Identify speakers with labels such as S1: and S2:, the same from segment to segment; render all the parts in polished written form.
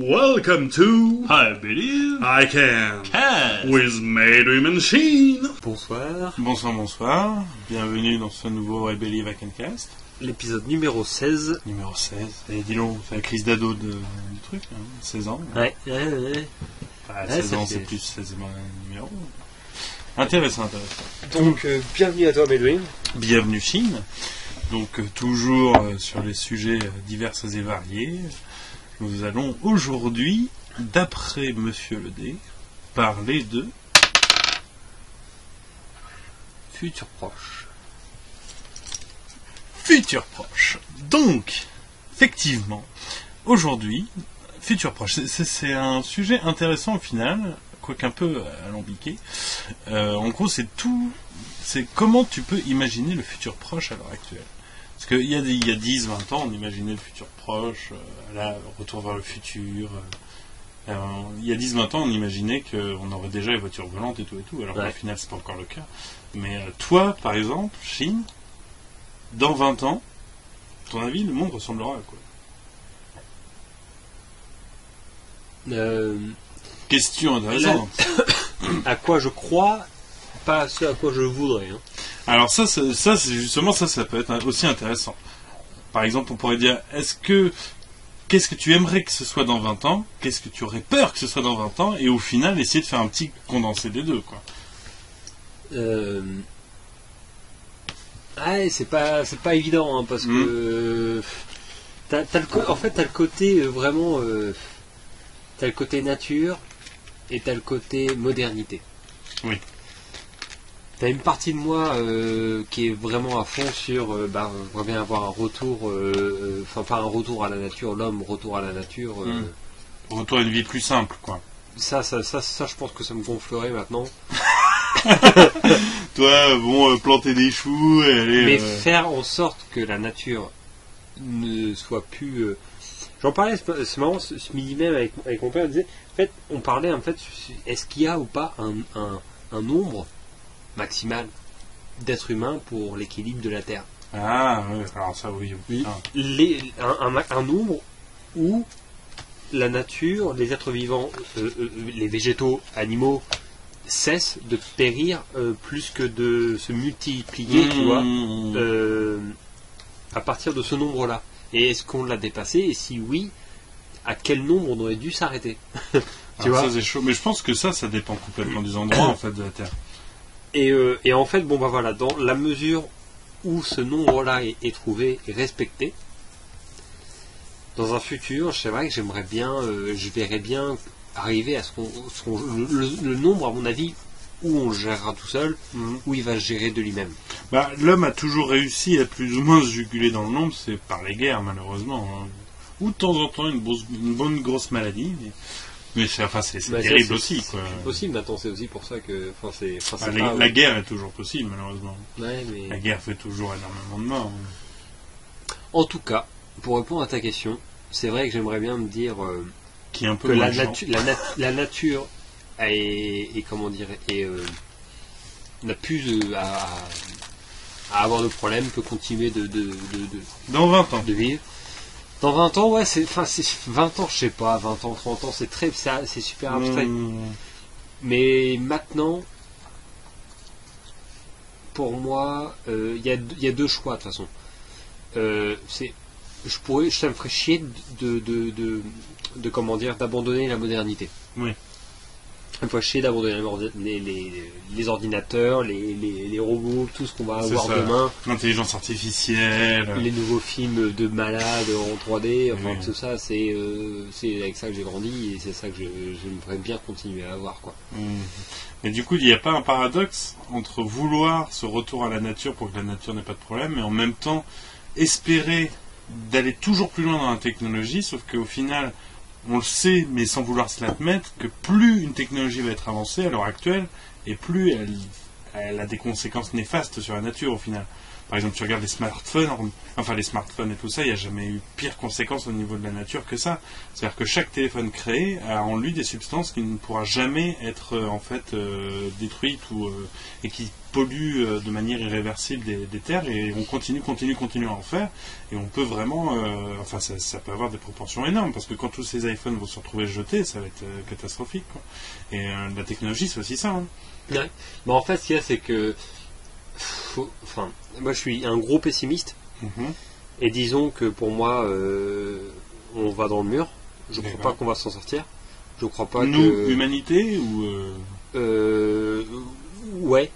S1: Welcome to
S2: I believe
S1: I Can
S2: Can.
S1: with Maydream and Sheen.
S3: Bonsoir.
S2: Bonsoir. Bienvenue dans ce nouveau I Believe I Can Cast.
S3: L'épisode numéro 16.
S2: Numéro 16. Et dis donc, c'est la crise d'ado du truc, hein, 16 ans.
S3: Ouais.
S2: Enfin, 16 ans, c'est plus 16 numéro. Intéressant.
S3: Donc, bienvenue à toi, Maydream.
S2: Bienvenue, Chine. Donc, toujours sur les sujets divers et variés. Nous allons aujourd'hui, d'après Monsieur Le D, parler de
S3: Futur proche.
S2: futur proche. Donc, effectivement, aujourd'hui, futur proche, c'est un sujet intéressant au final, quoique un peu alambiqué. En gros, c'est comment tu peux imaginer le futur proche à l'heure actuelle. Parce qu'il y a 10-20 ans, on imaginait le futur proche, là, retour vers le futur. Il y a 10-20 ans, on imaginait qu'on aurait déjà les voitures volantes et tout, alors qu'au final, c'est pas encore le cas. Mais toi, par exemple, Chine, dans 20 ans, à ton avis, le monde ressemblera à quoi ? Question intéressante.
S3: À quoi je crois, pas ce à quoi je voudrais. Hein.
S2: Alors ça peut être aussi intéressant. Par exemple, on pourrait dire, qu'est-ce que tu aimerais que ce soit dans 20 ans ? Qu'est-ce que tu aurais peur que ce soit dans 20 ans ? Et au final, essayer de faire un petit condensé des deux, quoi.
S3: C'est pas évident, hein, parce que t'as le côté vraiment, t'as le côté nature et t'as le côté modernité.
S2: Oui.
S3: T'as une partie de moi qui est vraiment à fond sur j'aimerais bien avoir un retour, pas un retour à la nature, l'homme retour à la nature.
S2: Retour à une vie plus simple, quoi.
S3: Ça, je pense que ça me gonflerait maintenant.
S2: Toi, planter des choux et aller...
S3: Mais faire en sorte que la nature ne soit plus... J'en parlais, c'est marrant, ce midi même avec mon père, on disait, en fait, on parlait, est-ce qu'il y a ou pas un nombre maximal d'êtres humains pour l'équilibre de la Terre.
S2: Ah, oui, alors ça, oui.
S3: Un nombre où la nature, les êtres vivants, les végétaux, animaux, cessent de périr plus que de se multiplier, tu vois, à partir de ce nombre-là. Et est-ce qu'on l'a dépassé ? Et si oui, à quel nombre on aurait dû s'arrêter ?
S2: Tu vois ? Ça, c'est chaud. Mais je pense que ça dépend complètement des endroits, en fait, de la Terre.
S3: Et en fait, dans la mesure où ce nombre-là est trouvé et respecté, dans un futur, c'est vrai que j'aimerais bien, je verrais bien arriver à le nombre, à mon avis, où on le gérera tout seul, où il va se gérer de lui-même.
S2: L'homme a toujours réussi à plus ou moins se juguler dans le nombre, c'est par les guerres, malheureusement. Hein. Ou de temps en temps, une bonne grosse maladie, mais c'est terrible aussi, quoi.
S3: C'est possible maintenant, c'est aussi pour ça que...
S2: la guerre est toujours possible, malheureusement.
S3: Ouais, mais...
S2: La guerre fait toujours énormément de morts.
S3: En tout cas, pour répondre à ta question, c'est vrai que j'aimerais bien me dire
S2: qui est un peu
S3: que la nature n'a plus à avoir de problème, peut continuer
S2: dans 20 ans
S3: de vivre. Dans 20 ans, ouais, c'est 20 ans, je sais pas, 20 ans, 30 ans, c'est super abstrait. Mais maintenant, pour moi, il y a deux choix de toute façon. Ça me ferait chier d'abandonner la modernité.
S2: Oui.
S3: Ça me ferait chier d'abandonner les ordinateurs, les robots, tout ce qu'on va avoir demain.
S2: L'intelligence artificielle.
S3: Les nouveaux films de malades en 3D, tout ça, c'est avec ça que j'ai grandi et c'est ça que j'aimerais bien continuer à avoir, quoi.
S2: Mais du coup, il n'y a pas un paradoxe entre vouloir ce retour à la nature pour que la nature n'ait pas de problème, et en même temps espérer d'aller toujours plus loin dans la technologie, sauf qu'au final, on le sait, mais sans vouloir se l'admettre, que plus une technologie va être avancée à l'heure actuelle, et plus elle a des conséquences néfastes sur la nature au final. par exemple, tu regardes les smartphones, enfin les smartphones et tout ça, il n'y a jamais eu pire conséquence au niveau de la nature que ça. C'est-à-dire que chaque téléphone créé a en lui des substances qui ne pourra jamais être détruites et qui polluent de manière irréversible des terres, et on continue à en faire, et on peut vraiment, ça peut avoir des proportions énormes, parce que quand tous ces iPhones vont se retrouver jetés, ça va être catastrophique, quoi. Et la technologie, c'est aussi ça. Hein.
S3: Ouais. Mais en fait, ce qu'il y a, c'est que moi je suis un gros pessimiste, et disons que pour moi on va dans le mur. Je crois pas qu'on va s'en sortir. Je crois pas que
S2: humanité ou
S3: ouais,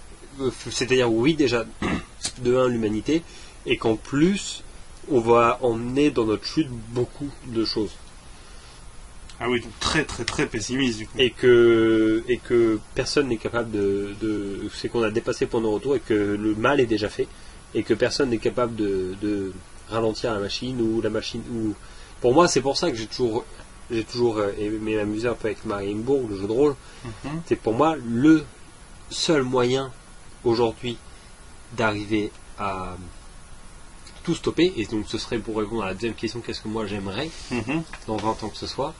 S3: c'est-à-dire oui, déjà de un, l'humanité, et qu'en plus on va emmener dans notre chute beaucoup de choses.
S2: Ah oui, donc très très très pessimiste du coup.
S3: Et que personne n'est capable de c'est qu'on a dépassé pour nos retours, et que le mal est déjà fait, et que personne n'est capable de ralentir la machine, ou pour moi, c'est pour ça que j'ai toujours aimé m'amuser un peu avec Marienbourg, le jeu de rôle. C'est pour moi le seul moyen aujourd'hui d'arriver à tout stopper, et donc ce serait, pour répondre à la deuxième question, qu'est-ce que moi j'aimerais dans 20 ans que ce soit,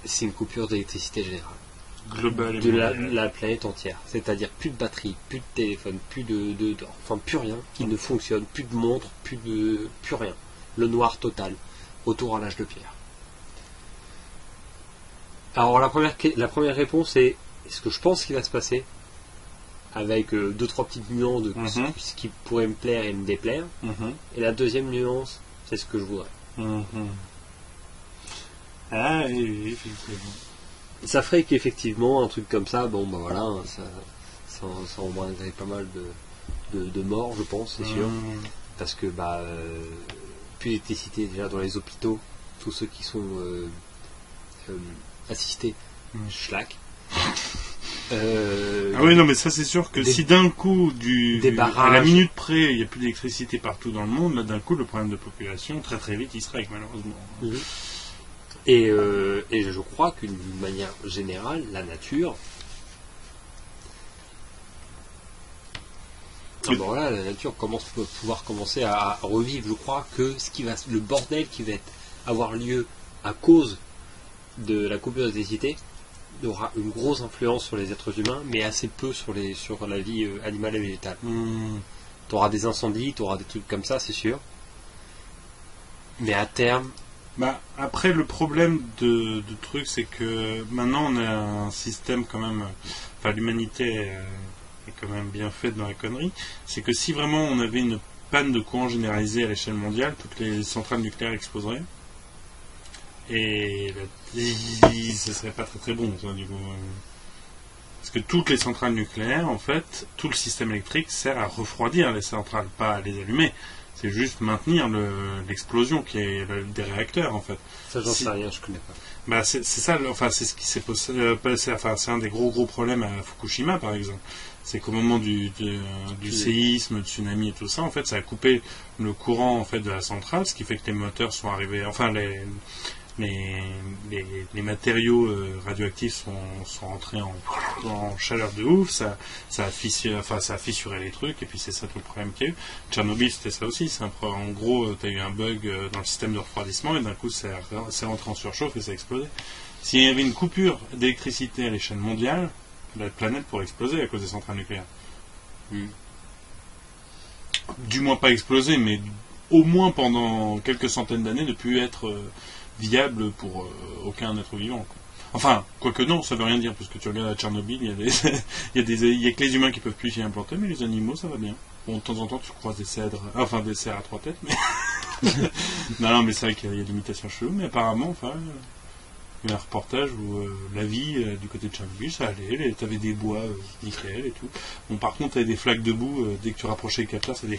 S3: c'est une coupure d'électricité générale.
S2: Global
S3: De la planète entière. C'est-à-dire plus de batterie, plus de téléphone, plus plus rien qui ne fonctionne, plus de montre, plus rien. Le noir total, retour à l'âge de pierre. Alors la première réponse est ce que je pense qu'il va se passer, avec 2-3 petites nuances de ce qui pourrait me plaire et me déplaire. Et la deuxième nuance, c'est ce que je voudrais.
S2: Ah oui, effectivement.
S3: Ça ferait qu'effectivement un truc comme ça, ça engendrerait pas mal de morts, je pense, c'est sûr, parce que plus d'électricité déjà dans les hôpitaux, tous ceux qui sont assistés, schlack.
S2: Ah oui, non, mais ça c'est sûr que si d'un coup, à la minute près, il n'y a plus d'électricité partout dans le monde, là d'un coup le problème de population, très très vite, il se règle malheureusement.
S3: Et je crois qu'une manière générale, la nature, la nature peut pouvoir commencer à revivre. Je crois que le bordel qui va avoir lieu à cause de la coupure d'électricité aura une grosse influence sur les êtres humains, mais assez peu sur la vie animale et végétale. Tu auras des incendies, tu auras des trucs comme ça, c'est sûr. Mais à terme...
S2: après, le problème de truc, c'est que maintenant on a un système quand même... Enfin, l'humanité est quand même bien faite dans la connerie. C'est que si vraiment on avait une panne de courant généralisée à l'échelle mondiale, toutes les centrales nucléaires exploseraient. Et ce serait pas très très bon, ça, du coup. Parce que toutes les centrales nucléaires, en fait, tout le système électrique sert à refroidir les centrales, pas à les allumer. C'est juste maintenir l'explosion qui est des réacteurs, en fait.
S3: Ça, j'en sais rien, je connais pas.
S2: C'est ça, c'est ce qui s'est passé. C'est un des gros problèmes à Fukushima, par exemple. C'est qu'au moment du séisme, du tsunami et tout ça, en fait, ça a coupé le courant en fait de la centrale, ce qui fait que les moteurs sont arrivés. Enfin, les matériaux radioactifs sont rentrés en chaleur de ouf, ça a fissuré les trucs, et puis c'est ça tout le problème qu'il y a eu. Tchernobyl, c'était ça aussi, en gros, tu as eu un bug dans le système de refroidissement, et d'un coup, c'est rentré en surchauffe et ça a explosé. S'il y avait une coupure d'électricité à l'échelle mondiale, la planète pourrait exploser à cause des centrales nucléaires. Du moins pas exploser, mais au moins pendant quelques centaines d'années ne plus être... viable pour aucun être vivant, quoi. Enfin, quoique non, ça veut rien dire, parce que tu regardes à Tchernobyl, il y a que les humains qui peuvent plus s'y implanter, mais les animaux, ça va bien. Bon, de temps en temps, tu croises des cerfs à 3 têtes, mais... non, mais c'est vrai qu'il y a des mutations cheloues, mais apparemment, il y a un reportage où la vie du côté de Tchernobyl, ça allait, t'avais des bois nickel et tout. Bon, par contre, t'avais des flaques de boue, dès que tu rapprochais le capteur, ça des...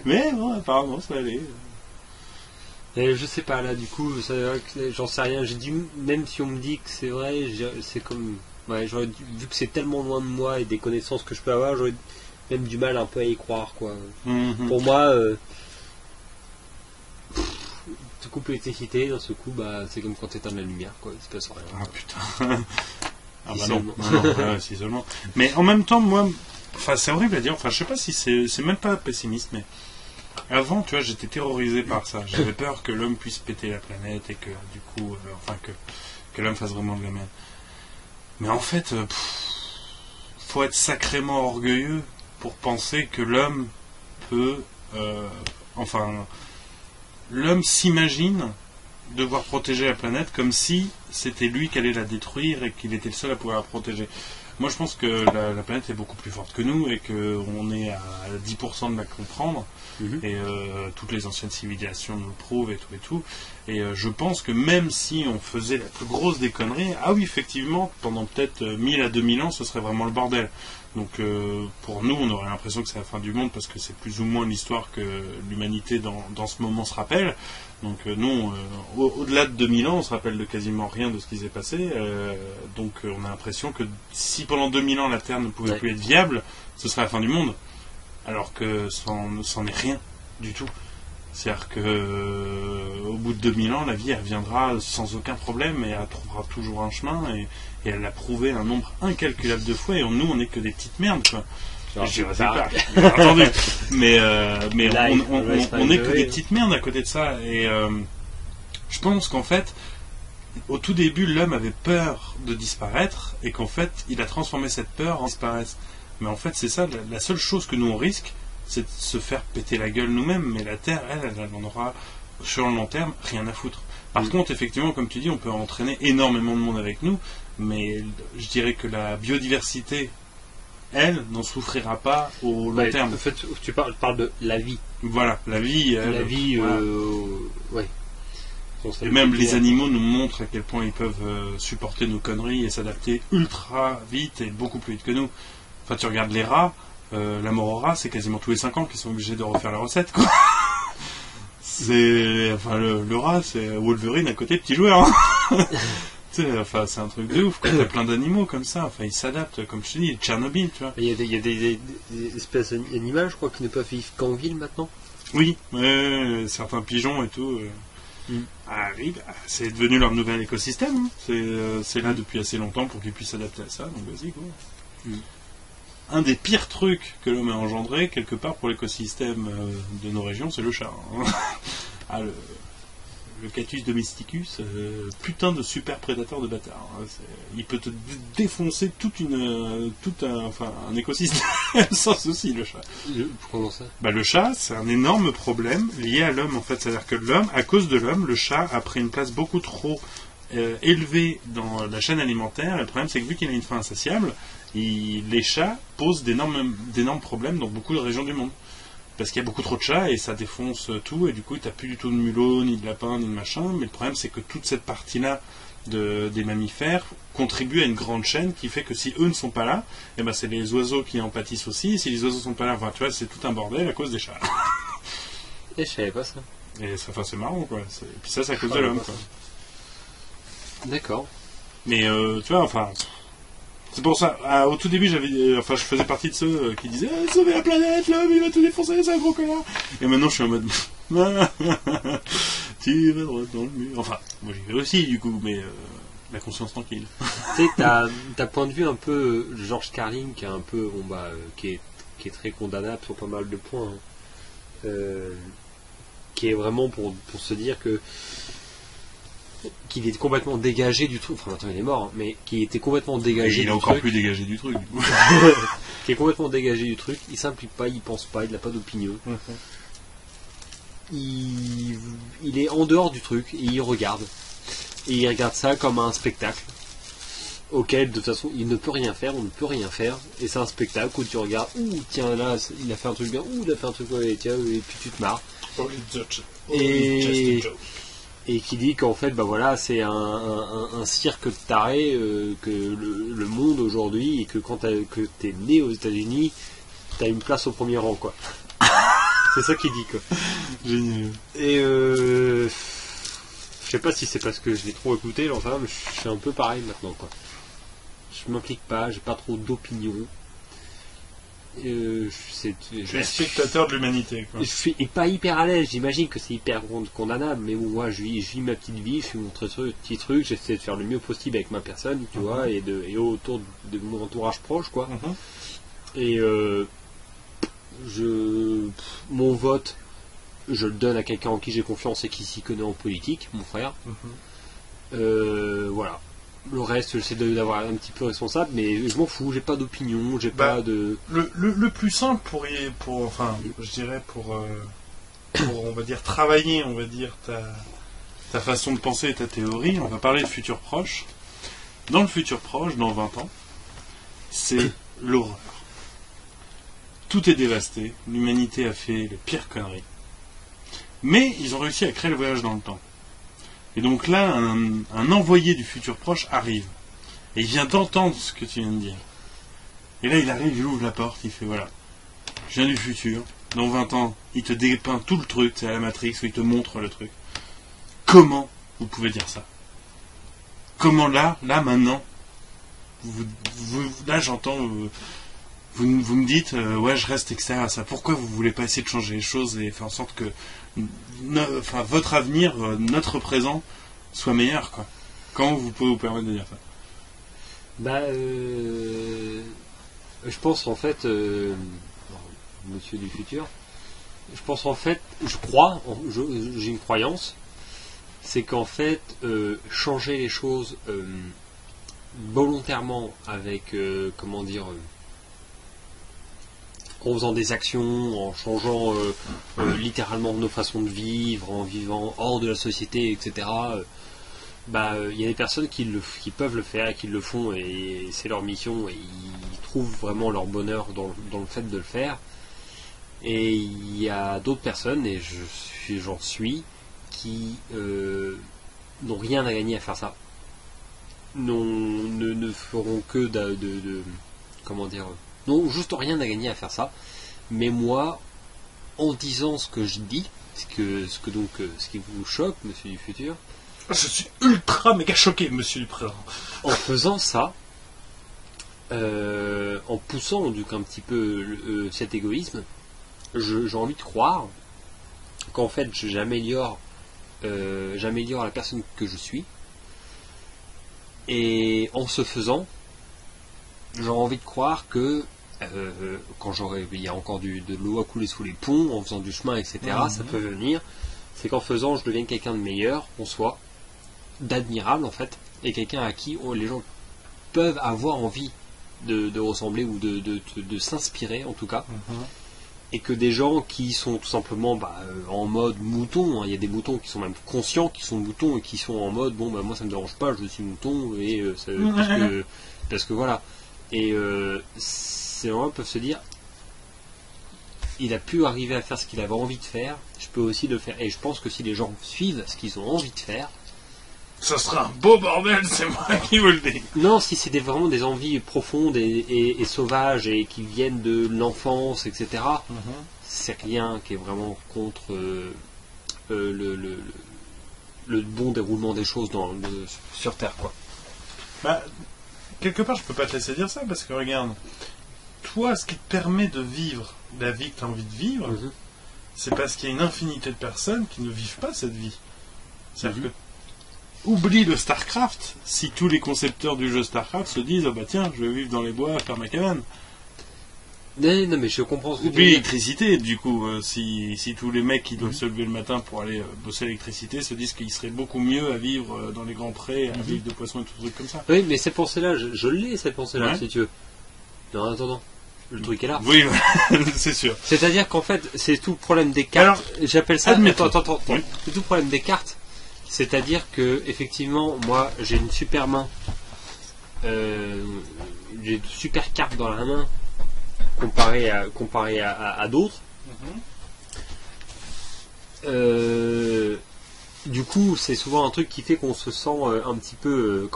S2: mais bon, apparemment, ça allait...
S3: Et je sais pas, là, du coup, j'en sais rien. J'ai dit, même si on me dit que c'est vrai, c'est comme... Ouais, vu que c'est tellement loin de moi et des connaissances que je peux avoir, j'aurais même du mal un peu à y croire, quoi. Pour moi, tu coupes l'électricité, d'un seul coup, c'est comme quand t'éteins la lumière, quoi. Il se passe rien.
S2: Ah, putain. Ah bah non, c'est isolement. Mais en même temps, moi, enfin c'est horrible à dire, enfin je sais pas si c'est même pas pessimiste, mais avant, tu vois, j'étais terrorisé par ça. J'avais peur que l'homme puisse péter la planète et que du coup, que l'homme fasse vraiment de la merde. Mais en fait, faut être sacrément orgueilleux pour penser que l'homme peut, l'homme s'imagine devoir protéger la planète comme si c'était lui qui allait la détruire et qu'il était le seul à pouvoir la protéger. Moi, je pense que la planète est beaucoup plus forte que nous et qu'on est à 10% de la comprendre. Et toutes les anciennes civilisations nous le prouvent et tout. Et je pense que même si on faisait la plus grosse des conneries, ah oui, effectivement, pendant peut-être 1000 à 2000 ans, ce serait vraiment le bordel. Donc pour nous, on aurait l'impression que c'est la fin du monde parce que c'est plus ou moins l'histoire que l'humanité dans ce moment se rappelle. Donc nous, au-delà de 2000 ans, on se rappelle de quasiment rien de ce qui s'est passé. Donc on a l'impression que si pendant 2000 ans la Terre ne pouvait plus être viable, ce serait la fin du monde. Alors que c'en est rien du tout. C'est-à-dire que au bout de 2000 ans, la vie elle reviendra sans aucun problème et elle trouvera toujours un chemin et elle l'a prouvé un nombre incalculable de fois et nous on n'est que des petites merdes quoi. Je sais pas. Attendez, mais on est que des petites merdes à côté de ça et je pense qu'en fait au tout début l'homme avait peur de disparaître et qu'en fait il a transformé cette peur en disparaisse. Mais en fait c'est ça, la seule chose que nous on risque c'est de se faire péter la gueule nous-mêmes, mais la Terre, elle en aura, sur le long terme, rien à foutre. Par contre, effectivement, comme tu dis, on peut entraîner énormément de monde avec nous, mais je dirais que la biodiversité, elle, n'en souffrira pas au long terme.
S3: En fait, tu parles de la vie.
S2: Voilà, la vie...
S3: La vie, ouais.
S2: Et même les animaux nous montrent à quel point ils peuvent supporter nos conneries et s'adapter ultra vite et beaucoup plus vite que nous. Enfin, tu regardes les rats, la mort aux rats, c'est quasiment tous les 5 ans qu'ils sont obligés de refaire la recette, quoi. Le rat, c'est Wolverine à côté, petit joueur. Hein. C'est un truc de ouf, quoi. T'as plein d'animaux comme ça, ils s'adaptent, comme je te dis, Tchernobyl, tu vois.
S3: Il y a des espèces animales, je crois, qui ne peuvent vivre qu'en ville maintenant.
S2: Oui, certains pigeons et tout. Arrivent, c'est devenu leur nouvel écosystème. Hein. C'est là depuis assez longtemps pour qu'ils puissent s'adapter à ça, donc vas-y, quoi. Un des pires trucs que l'homme a engendré, quelque part, pour l'écosystème de nos régions, c'est le chat. Hein. Le Catus domesticus, putain de super prédateur de bâtard. Hein. Il peut te défoncer un écosystème sans souci, le chat.
S3: Comment ça ?
S2: Le chat, c'est un énorme problème lié à l'homme, en fait. C'est-à-dire que l'homme, à cause de l'homme, le chat a pris une place beaucoup trop élevée dans la chaîne alimentaire. Et le problème, c'est que vu qu'il a une faim insatiable, les chats posent d'énormes problèmes dans beaucoup de régions du monde. Parce qu'il y a beaucoup trop de chats et ça défonce tout, et du coup, tu n'as plus du tout de mulots, ni de lapins, ni de machin. Mais le problème, c'est que toute cette partie-là des mammifères contribue à une grande chaîne qui fait que si eux ne sont pas là, c'est les oiseaux qui en pâtissent aussi. Et si les oiseaux ne sont pas là, tu vois, c'est tout un bordel à cause des chats.
S3: Et je savais pas ça.
S2: Et c'est marrant, quoi. Et puis ça, c'est à cause de l'homme, quoi.
S3: D'accord.
S2: Mais, tu vois, c'est pour ça, au tout début, je faisais partie de ceux qui disaient sauvez la planète, l'homme, il va tout défoncer, c'est un gros connard. Et maintenant, je suis en mode tu vas droit dans le mur. Enfin, moi j'y vais aussi, du coup, mais la conscience tranquille.
S3: Tu sais, t'as point de vue un peu George Carlin, qui est un peu, qui est très condamnable sur pas mal de points, hein. Qui est vraiment pour se dire qu'il est complètement dégagé du truc. Enfin, maintenant il est mort, hein, mais qui était complètement dégagé.
S2: Et il est encore plus dégagé du truc. Du coup.
S3: Qui est complètement dégagé du truc. Il s'implique pas, il pense pas, il n'a pas d'opinion. Il est en dehors du truc et il regarde. Et il regarde ça comme un spectacle auquel de toute façon il ne peut rien faire, on ne peut rien faire. Et c'est un spectacle où tu regardes, tiens là il a fait un truc bien, il a fait un truc et puis tu te marres. Et qui dit qu'en fait, c'est un cirque taré, que le monde aujourd'hui, et que quand t'es né aux États-Unis, t'as une place au premier rang, quoi. C'est ça qu'il dit, quoi.
S2: Génial.
S3: Et je sais pas si c'est parce que je l'ai trop écouté, enfin, mais je suis un peu pareil maintenant, quoi. Je m'implique pas, j'ai pas trop d'opinion.
S2: Tu es spectateur de l'humanité, quoi.
S3: Je suis pas hyper à l'aise, j'imagine que c'est hyper condamnable, mais bon, moi je vis ma petite vie, je fais mon petit truc, j'essaie de faire le mieux possible avec ma personne, tu vois, et autour de mon entourage proche, quoi. Et mon vote, je le donne à quelqu'un en qui j'ai confiance et qui s'y connaît en politique, mon frère. Voilà. Le reste, j'essaie d'avoir un petit peu responsable, mais je m'en fous, j'ai pas d'opinion, j'ai pas de...
S2: Le plus simple je dirais pour on va dire, travailler, on va dire, ta façon de penser et ta théorie, on va parler de futur proche. Dans le futur proche, dans 20 ans, c'est l'horreur. Tout est dévasté, l'humanité a fait les pires conneries. Mais ils ont réussi à créer le voyage dans le temps. Et donc là, un envoyé du futur proche arrive. Et il vient d'entendre ce que tu viens de dire. Et là, il arrive, il ouvre la porte, il fait voilà. Je viens du futur. Dans 20 ans, il te dépeint tout le truc, c'est à la Matrix, où il te montre le truc. Comment vous pouvez dire ça? Comment là, maintenant, là j'entends, vous me dites, ouais, je reste extérieur à ça. Pourquoi vous voulez pas essayer de changer les choses et faire en sorte que votre avenir, notre présent, soit meilleur, quoi? Comment vous pouvez vous permettre de dire ça?
S3: Je pense en fait, monsieur du futur, je pense en fait, j'ai une croyance, c'est qu'en fait, changer les choses volontairement avec, en faisant des actions, en changeant littéralement nos façons de vivre, en vivant hors de la société, etc. Il y a des personnes qui peuvent le faire et qui le font, et c'est leur mission, et ils trouvent vraiment leur bonheur dans le fait de le faire. Et il y a d'autres personnes, et j'en suis, qui n'ont rien à gagner à faire ça. Ne feront que n'ont juste rien à gagner à faire ça. Mais moi, en disant ce que je dis, ce qui vous choque, monsieur du futur,
S2: je suis ultra méga choqué, monsieur du présent.
S3: En faisant ça, en poussant donc un petit peu cet égoïsme, j'ai envie de croire qu'en fait j'améliore la personne que je suis, et en ce faisant, j'ai envie de croire que il y a encore de l'eau à couler sous les ponts, en faisant du chemin, etc., ça peut venir, c'est qu'en faisant, je deviens quelqu'un de meilleur en soi, d'admirable en fait, et quelqu'un à qui les gens peuvent avoir envie de ressembler, ou de s'inspirer en tout cas, et que des gens qui sont tout simplement en mode mouton, il y a des moutons qui sont même conscients qui sont moutons, et qui sont en mode moi ça me dérange pas, je suis mouton, et parce que voilà, et ces gens-là peuvent se dire, il a pu arriver à faire ce qu'il avait envie de faire, je peux aussi le faire. Et je pense que si les gens suivent ce qu'ils ont envie de faire,
S2: ça sera un beau bordel, c'est moi qui vous le dis.
S3: Non, si c'est vraiment des envies profondes et sauvages, et qui viennent de l'enfance, etc., c'est rien qui est vraiment contre le bon déroulement des choses sur Terre, quoi.
S2: Quelque part, je peux pas te laisser dire ça, parce que regarde, toi, ce qui te permet de vivre la vie que tu as envie de vivre, c'est parce qu'il y a une infinité de personnes qui ne vivent pas cette vie. C'est-à-dire que, oublie le StarCraft, si tous les concepteurs du jeu StarCraft se disent, tiens, je vais vivre dans les bois, faire ma cabane.
S3: Non, mais je comprends ce que tu veux
S2: Oublie
S3: dire.
S2: l'électricité, du coup, si tous les mecs qui doivent se lever le matin pour aller bosser l'électricité se disent qu'il serait beaucoup mieux à vivre dans les grands prés, à vivre de poissons et tout trucs comme ça.
S3: Oui, mais cette pensée-là, je l'ai, cette pensée-là, si tu veux. Non, attends. Le truc est là.
S2: Oui, c'est sûr.
S3: C'est-à-dire qu'en fait, c'est tout le problème des cartes. Alors, j'appelle ça... Attends. Oui. C'est tout le problème des cartes. C'est-à-dire que, effectivement, moi, j'ai une super main. J'ai de super cartes dans la main, comparé à d'autres. Du coup, c'est souvent un truc qui fait qu'on se sent un petit peu,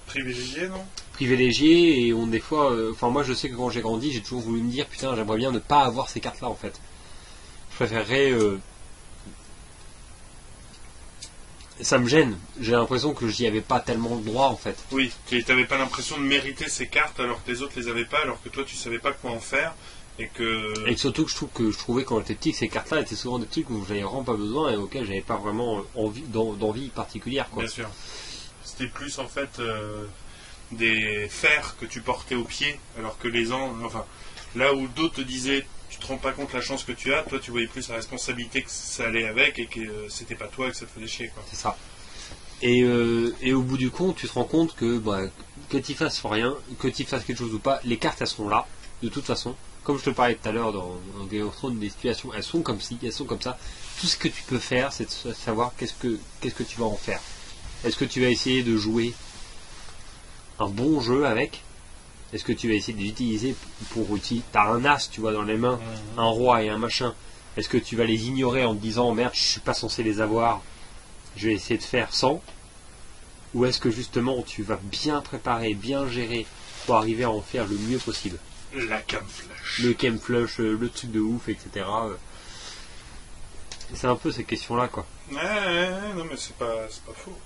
S2: privilégié, non?
S3: Privilégié, et des fois, moi je sais que quand j'ai grandi, j'ai toujours voulu me dire, putain, j'aimerais bien ne pas avoir ces cartes-là, en fait. Je préférerais ça me gêne. J'ai l'impression que j'y avais pas tellement le droit en fait.
S2: Oui, tu n'avais pas l'impression de mériter ces cartes alors que les autres les avaient pas, alors que toi tu savais pas quoi en faire et que.
S3: Et surtout que je trouvais quand j'étais petit que ces cartes-là étaient souvent des trucs où j'avais vraiment pas besoin et auxquels j'avais pas vraiment d'envie particulière quoi.
S2: Bien sûr. C'était plus en fait des fers que tu portais au pied, alors que enfin, là où d'autres te disaient tu te rends pas compte la chance que tu as, toi tu voyais plus la responsabilité que ça allait avec et que c'était pas toi et que ça te faisait chier quoi.
S3: C'est ça. Et au bout du compte, tu te rends compte que que tu fasses rien, que tu fasses quelque chose ou pas, les cartes elles sont là, de toute façon. Comme je te parlais tout à l'heure dans Game of Thrones, des situations, elles sont comme ci, elles sont comme ça. Tout ce que tu peux faire, c'est de savoir qu'est-ce que tu vas en faire. Est-ce que tu vas essayer de jouer un bon jeu avec? Est-ce que tu vas essayer de l'utiliser pour utiliser? T'as un as, tu vois, dans les mains, un roi et un machin. Est-ce que tu vas les ignorer en te disant merde, je suis pas censé les avoir, je vais essayer de faire sans? Ou est-ce que justement tu vas bien préparer, bien gérer pour arriver à en faire le mieux possible?
S2: La camouflage.
S3: Le camouflage, le truc de ouf, etc. C'est un peu ces questions-là, quoi.
S2: Ouais, non mais c'est pas faux.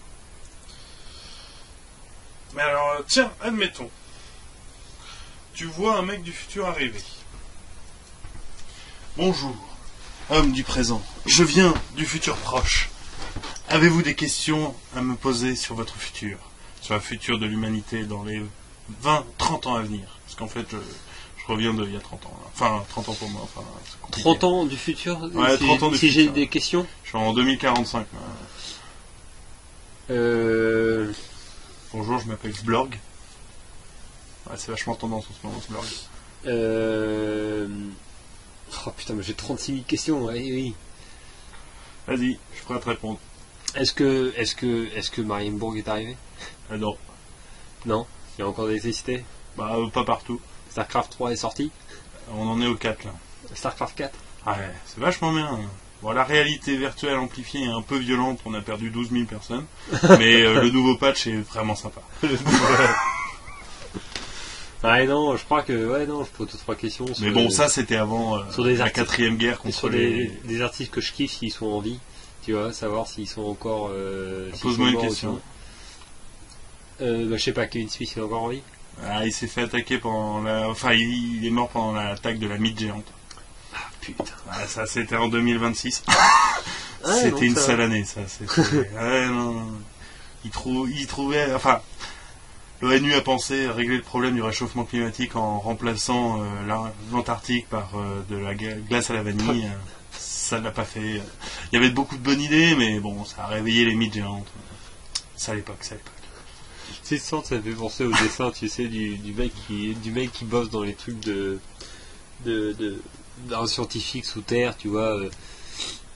S2: Mais alors, tiens, admettons. Tu vois un mec du futur arriver. Bonjour, homme du présent. Je viens du futur proche. Avez-vous des questions à me poser sur votre futur? Sur le futur de l'humanité dans les 20-30 ans à venir? Parce qu'en fait, je reviens d'il y a 30 ans. Là. Enfin, 30 ans pour moi. Enfin,
S3: 30 ans du futur?
S2: Ouais, 30 ans du
S3: si
S2: futur.
S3: j'ai des questions?
S2: Je suis en 2045. Bonjour, je m'appelle Sblorg. Ouais, c'est vachement tendance en ce moment, Sblorg.
S3: Oh putain, mais j'ai 36 000 questions. Oui.
S2: Vas-y, je suis prêt à te répondre.
S3: Est-ce que Marienburg est arrivé?
S2: Non.
S3: Non. Il y a encore des nécessités?
S2: Bah, pas partout.
S3: StarCraft 3 est sorti?
S2: On en est au 4 là.
S3: StarCraft 4?
S2: Ouais, c'est vachement bien. Bon, la réalité virtuelle amplifiée est un peu violente, on a perdu 12 000 personnes. Mais le nouveau patch est vraiment sympa.
S3: Ouais, non, je crois que. Ouais, non, je pose 2-3 questions.
S2: Mais bon, ça c'était avant
S3: sur des
S2: la
S3: articles,
S2: 4ème guerre contre
S3: sur des artistes que je kiffe s'ils sont en vie. Tu vois, savoir s'ils sont encore.
S2: Pose-moi une question.
S3: Je sais pas, Kevin Smith il est encore en vie?
S2: Ah, il s'est fait attaquer pendant la. Enfin, il est mort pendant l'attaque de la mythe géante.
S3: Ah putain.
S2: Ouais, ça c'était en 2026.
S3: Ouais,
S2: c'était
S3: non,
S2: une
S3: ça...
S2: sale année, ça. Ouais, non. Il trouvait. Enfin, l'ONU a pensé régler le problème du réchauffement climatique en remplaçant l'Antarctique par de la glace à la vanille. Ça ne l'a pas fait. Il y avait beaucoup de bonnes idées, mais bon, ça a réveillé les mythes géantes. C'est à l'époque.
S3: C'est ça, ça fait penser au dessin, tu sais, du mec qui bosse dans les trucs d'un scientifique sous terre, tu vois,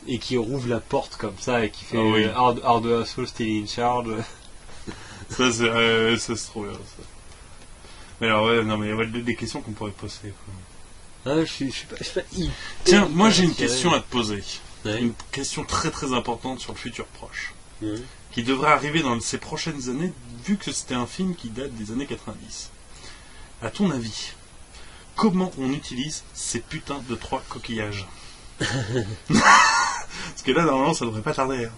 S3: et qui rouvre la porte comme ça et qui fait hard assault still in charge.
S2: Ça c'est trop bien ça. Mais alors ouais, non mais il y a des questions qu'on pourrait poser. Quoi.
S3: Ah, je suis pas
S2: Tiens, moi j'ai une question à te poser.
S3: Ouais.
S2: Une question très très importante sur le futur proche.
S3: Ouais.
S2: Qui devrait arriver dans ces prochaines années, vu que c'était un film qui date des années 90. À ton avis, comment on utilise ces putains de 3 coquillages? Parce que là, normalement, ça devrait pas tarder. Hein.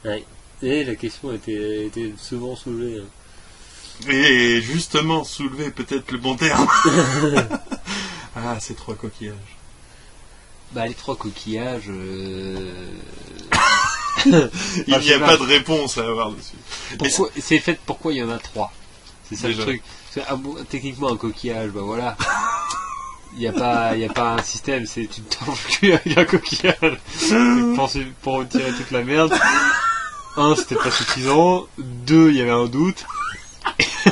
S3: Ouais. Et la question était souvent soulevée. Hein.
S2: Et justement, soulever peut-être le bon terme. Ah, ces 3 coquillages.
S3: Bah, les 3 coquillages...
S2: Il n'y a pas de réponse à avoir dessus.
S3: C'est fait pourquoi il y en a 3. C'est ça déjà. Le truc. Techniquement un coquillage, bah voilà. Il n'y a pas un système, c'est tu te torches le cul avec un coquillage. Pour retirer toute la merde. 1, c'était pas suffisant. 2, il y avait un doute.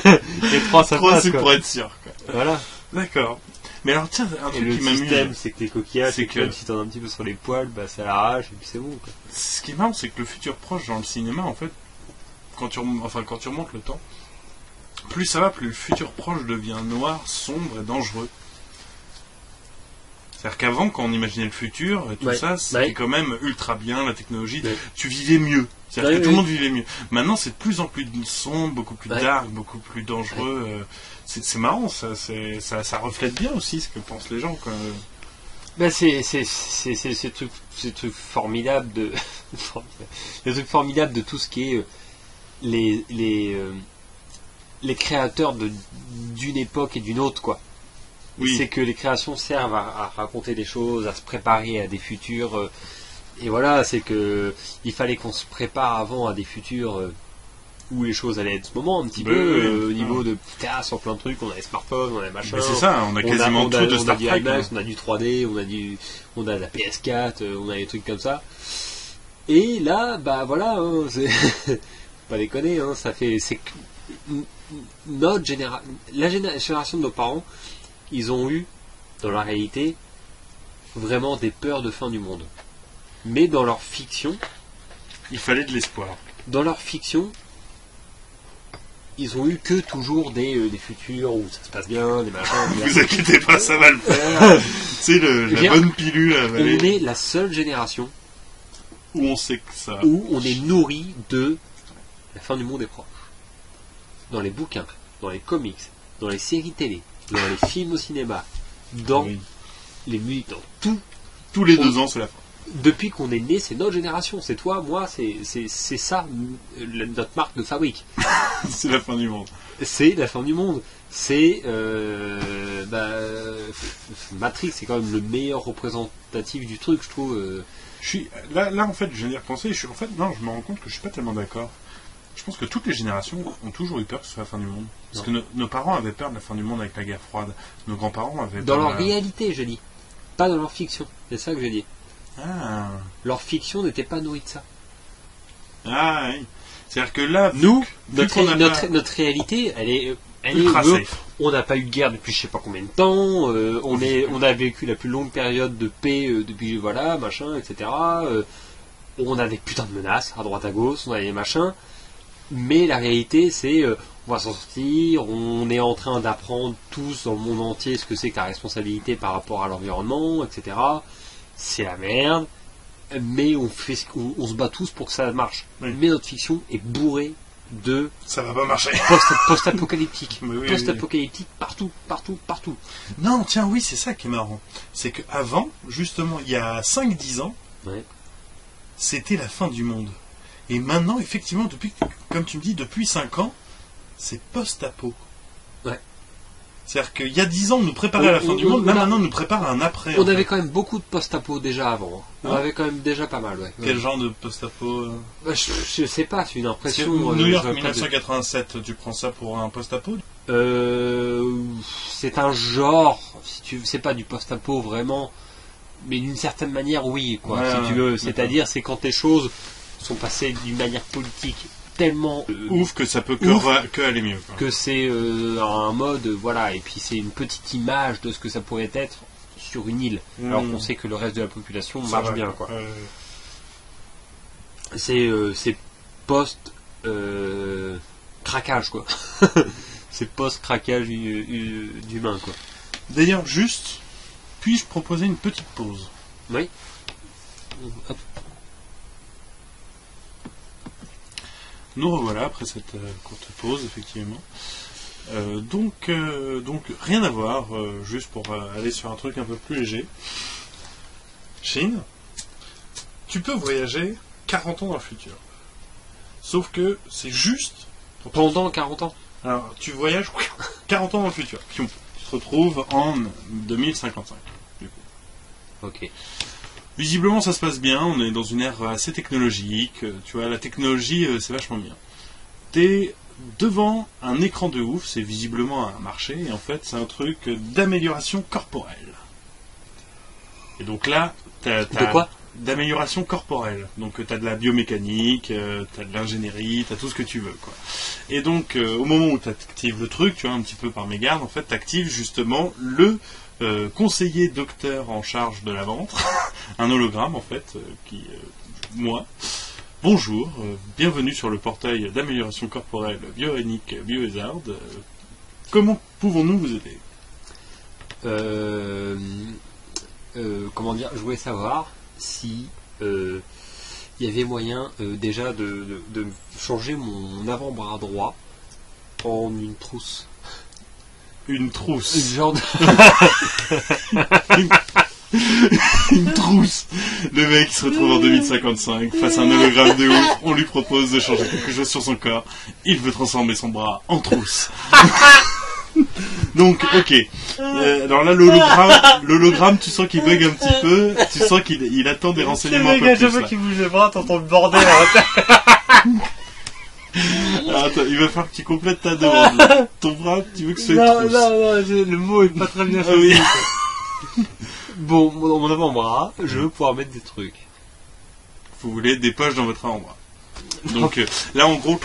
S3: Et 3, ça
S2: 3,
S3: passe.
S2: c'est
S3: quoi.
S2: Pour être sûr. Quoi.
S3: Voilà.
S2: D'accord. Mais alors tiens, un truc qui m'amuse.
S3: Le système, c'est que les coquillages,
S2: c'est que
S3: même si t'en as un petit peu sur les poils, bah ça l'arrache et puis c'est bon. Quoi.
S2: Ce qui est marrant, c'est que le futur proche dans le cinéma, en fait, quand tu remontes le temps, plus ça va, plus le futur proche devient noir, sombre et dangereux. C'est-à-dire qu'avant, quand on imaginait le futur et tout ça, c'était quand même ultra bien, la technologie, tu vivais mieux. C'est-à-dire que tout le monde vivait mieux. Maintenant, c'est de plus en plus sombre, beaucoup plus dark, beaucoup plus dangereux. C'est marrant, ça reflète bien aussi ce que pensent les gens. Quoi.
S3: Ben c'est ce truc formidable de le truc formidable de tout ce qui est les créateurs d'une époque et d'une autre, quoi.
S2: Oui.
S3: C'est que les créations servent à raconter des choses, à se préparer à des futurs. Et voilà, c'est que il fallait qu'on se prépare avant à des futurs où les choses allaient être ce moment un petit peu au niveau de sur plein de trucs. On a les smartphones, on a les machins.
S2: Mais c'est ça, on a quasiment tout de Star
S3: Trek. On a du IMAX, on a du 3D, on a de la PS4, on a des trucs comme ça. Et là, bah voilà, hein, c'est pas déconner, hein, ça fait c'est notre génération, la génération de nos parents, ils ont eu dans la réalité vraiment des peurs de fin du monde. Mais dans leur fiction,
S2: il fallait de l'espoir.
S3: Dans leur fiction, ils ont eu que toujours des futurs où ça se passe bien, des machins.
S2: Vous inquiétez pas, ça va le faire. C'est la bonne pilule à avaler.
S3: On est la seule génération
S2: où on sait que ça.
S3: Où on est nourri de la fin du monde est proche. Dans les bouquins, dans les comics, dans les séries télé, dans les films au cinéma, dans les musiques, dans tout.
S2: Tous les 2 ans, c'est la fin.
S3: Depuis qu'on est né, c'est notre génération. C'est toi, moi, c'est ça, notre marque de fabrique.
S2: C'est la fin du monde.
S3: C'est la fin du monde. C'est Matrix, c'est quand même le meilleur représentatif du truc, je trouve.
S2: Je suis là en fait, je viens d'y repenser. Je me rends compte que je suis pas tellement d'accord. Je pense que toutes les générations ont toujours eu peur que ce soit la fin du monde. Parce que nos parents avaient peur de la fin du monde avec la guerre froide. Nos grands-parents avaient peur.
S3: Dans leur réalité, je dis. Pas dans leur fiction. C'est ça que je dis.
S2: Ah.
S3: Leur fiction n'était pas nourrie de ça.
S2: Ah oui. C'est-à-dire que là,
S3: nous, notre réalité, elle est
S2: safe.
S3: On n'a pas eu de guerre depuis je sais pas combien de temps. On a vécu la plus longue période de paix depuis voilà machin, etc. On a des putains de menaces à droite à gauche, on a des machins. Mais la réalité, c'est on va s'en sortir. On est en train d'apprendre tous dans le monde entier ce que c'est que la responsabilité par rapport à l'environnement, etc. C'est la merde. Mais on se bat tous pour que ça marche. Oui. Mais notre fiction est bourrée de...
S2: Ça va pas marcher.
S3: Post-apocalyptique. Post-apocalyptique partout.
S2: Non, tiens, oui, c'est ça qui est marrant. C'est qu'avant, justement, il y a 5-10 ans, c'était la fin du monde. Et maintenant, effectivement, comme tu me dis, depuis 5 ans, c'est post-apo.
S3: Ouais.
S2: C'est-à-dire qu'il y a 10 ans, on nous préparait à la fin du monde, là maintenant, on nous prépare à un après.
S3: On avait quand même beaucoup de post-apo déjà avant. On avait quand même déjà pas mal, ouais.
S2: Quel genre de post-apo
S3: je sais pas, c'est une impression.
S2: New York 1987, tu prends ça pour un post-apo
S3: c'est un genre, c'est pas du post-apo vraiment, mais d'une certaine manière, oui, quoi, si tu veux. C'est-à-dire, c'est quand les choses sont passées d'une manière politique tellement
S2: ouf que ça peut que aller mieux, quoi.
S3: Que c'est un mode, voilà, et puis c'est une petite image de ce que ça pourrait être sur une île, alors qu'on sait que le reste de la population marche bien, quoi. C'est post craquage, quoi. C'est post craquage d'humain, quoi.
S2: D'ailleurs, juste, puis-je proposer une petite pause?
S3: Oui. Hop.
S2: Nous revoilà après cette courte pause, effectivement. Donc, rien à voir, juste pour aller sur un truc un peu plus léger. Chine, tu peux voyager 40 ans dans le futur. Sauf que c'est juste...
S3: Pendant 40 ans.
S2: Alors, tu voyages 40 ans dans le futur. Tu te retrouves en 2055, du coup.
S3: Ok.
S2: Visiblement, ça se passe bien. On est dans une ère assez technologique. Tu vois, la technologie, c'est vachement bien. T'es devant un écran de ouf. C'est visiblement un marché. Et en fait, c'est un truc d'amélioration corporelle. Et donc là, t'as
S3: de quoi ?
S2: D'amélioration corporelle. Donc, t'as de la biomécanique, t'as de l'ingénierie, t'as tout ce que tu veux, quoi. Et donc, au moment où t'actives le truc, tu vois, un petit peu par mégarde, en fait, t'actives justement le conseiller docteur en charge de la vente, un hologramme en fait, moi. Bonjour, bienvenue sur le portail d'amélioration corporelle Biorénique Biohazard. Comment pouvons-nous vous aider?
S3: Comment dire, je voulais savoir si il y avait moyen déjà de changer mon avant-bras droit en une trousse.
S2: Une trousse.
S3: Genre de...
S2: Une trousse. Le mec il se retrouve en 2055 face à un hologramme de ouf. On lui propose de changer quelque chose sur son corps. Il veut transformer son bras en trousse. Donc, ok. Alors là, l'hologramme, tu sens qu'il bug un petit peu. Tu sens qu'il attend des renseignements un peu
S3: à chaque
S2: plus.
S3: fois
S2: Là.
S3: qu'il bouge les bras, t'entends le bordel.
S2: Alors, attends, il va falloir que tu complètes ta demande. Là. Ton bras, tu veux que ce soit une trousse.
S3: non, le mot est pas très bien
S2: Ah oui.
S3: Bon, dans mon avant-bras, je veux pouvoir mettre des trucs.
S2: Vous voulez des poches dans votre avant-bras. Donc là, en gros,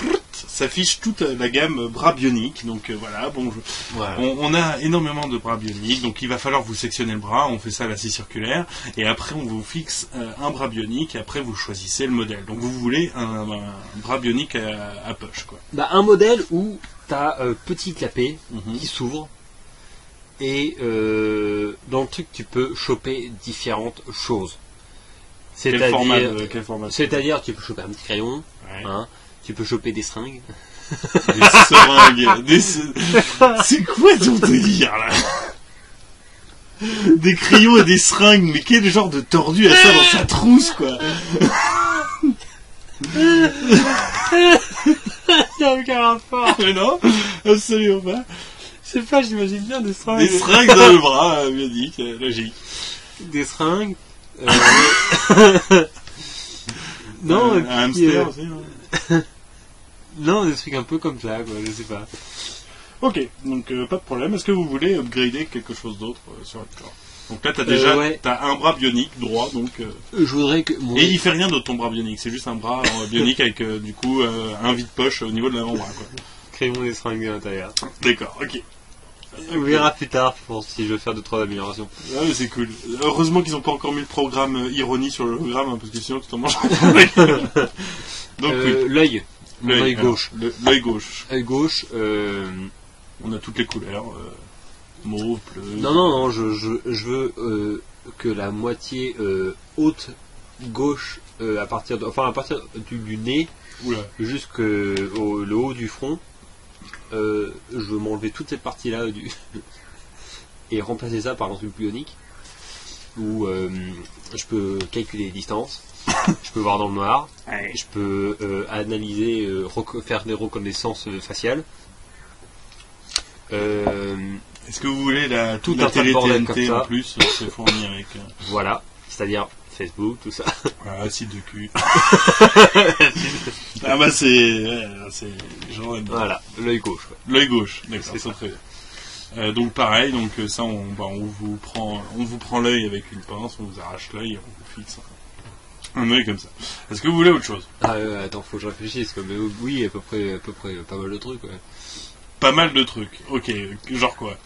S2: ça affiche toute la gamme bras bioniques. Donc voilà, bon, on a énormément de bras bioniques. Donc il va falloir vous sectionner le bras. On fait ça à la scie circulaire. Et après, on vous fixe un bras bionique. Et après, vous choisissez le modèle. Donc vous voulez un bras bionique à poche, quoi.
S3: Bah, un modèle où t'as petit clapet qui s'ouvre. Et dans le truc, tu peux choper différentes choses.
S2: Quel format?
S3: C'est-à-dire, tu peux choper un petit crayon, hein, tu peux choper des seringues.
S2: Des seringues. C'est quoi ton délire, là? Des crayons et des seringues, mais quel genre de tordu a ça dans sa trousse, quoi?
S3: Il n'y a aucun rapport.
S2: Mais non, absolument pas.
S3: Je sais pas, j'imagine bien des seringues.
S2: Des seringues dans le bras, bionique, logique.
S3: Des seringues. Non, et puis,
S2: un hamster aussi, ouais.
S3: non, des trucs un peu comme ça, quoi, je sais pas.
S2: Ok, donc pas de problème. Est-ce que vous voulez upgrader quelque chose d'autre sur votre corps? Donc là, t'as déjà t'as un bras bionique droit, donc.
S3: Je voudrais que.
S2: Et il fait rien d'autre ton bras bionique, c'est juste un bras bionique avec du coup un vide-poche au niveau de l'avant-bras, quoi.
S3: Crayon et seringues à l'intérieur.
S2: D'accord, ok.
S3: On verra plus tard pour si je veux faire 2-3 améliorations.
S2: Ah mais c'est cool. Heureusement qu'ils n'ont pas encore mis le programme ironie sur l'hologramme, hein, parce que sinon tu t'en manges. Donc
S3: l'œil. L'œil gauche.
S2: L'œil gauche.
S3: L'œil gauche.
S2: On a toutes les couleurs. Mauve, bleu.
S3: Non, je veux que la moitié haute gauche, à partir du nez, jusqu'au le haut du front, je veux m'enlever toute cette partie-là et remplacer ça par un truc bionique où je peux calculer les distances, je peux voir dans le noir, je peux analyser, faire des reconnaissances faciales.
S2: Est-ce que vous voulez
S3: tout
S2: la
S3: un tas de bordel
S2: télé-TNT
S3: comme ça
S2: en plus c'est fourni avec
S3: voilà, c'est-à-dire Facebook, tout ça.
S2: Voilà, site de cul. Ah bah c'est genre
S3: voilà, l'œil gauche. Ouais.
S2: L'œil gauche, d'accord,
S3: c'est ça.
S2: très bien. Donc pareil, donc ça on vous prend l'œil avec une pince, on vous arrache l'œil, on vous fixe un œil comme ça. Est-ce que vous voulez autre chose?
S3: Attends, faut que je réfléchisse. Mais oui, à peu près, pas mal de trucs. Ouais.
S2: Pas mal de trucs. Ok, genre quoi?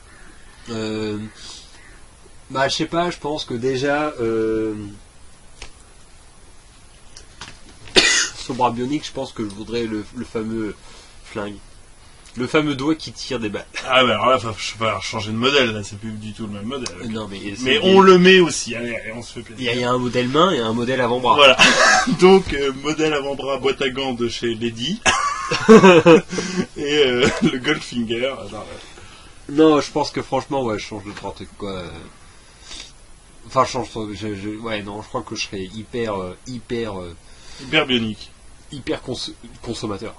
S3: Bah je sais pas, je pense que déjà son bras bionique, je pense que je voudrais le fameux flingue. Le fameux doigt qui tire des balles.
S2: Ah bah alors là, il va changer de modèle, là, c'est plus du tout le même modèle. Okay.
S3: Non,
S2: mais on le met aussi, allez, on se fait plaisir.
S3: Il y a un modèle main et un modèle avant-bras.
S2: Voilà. Donc, modèle avant-bras, boîte à gants de chez Lady. Et le Goldfinger. Alors,
S3: non, je pense que franchement, ouais, je change de 3 trucs, quoi. Enfin, je change. Ouais, non, je crois que je serais hyper
S2: bionique.
S3: Hyper consommateur.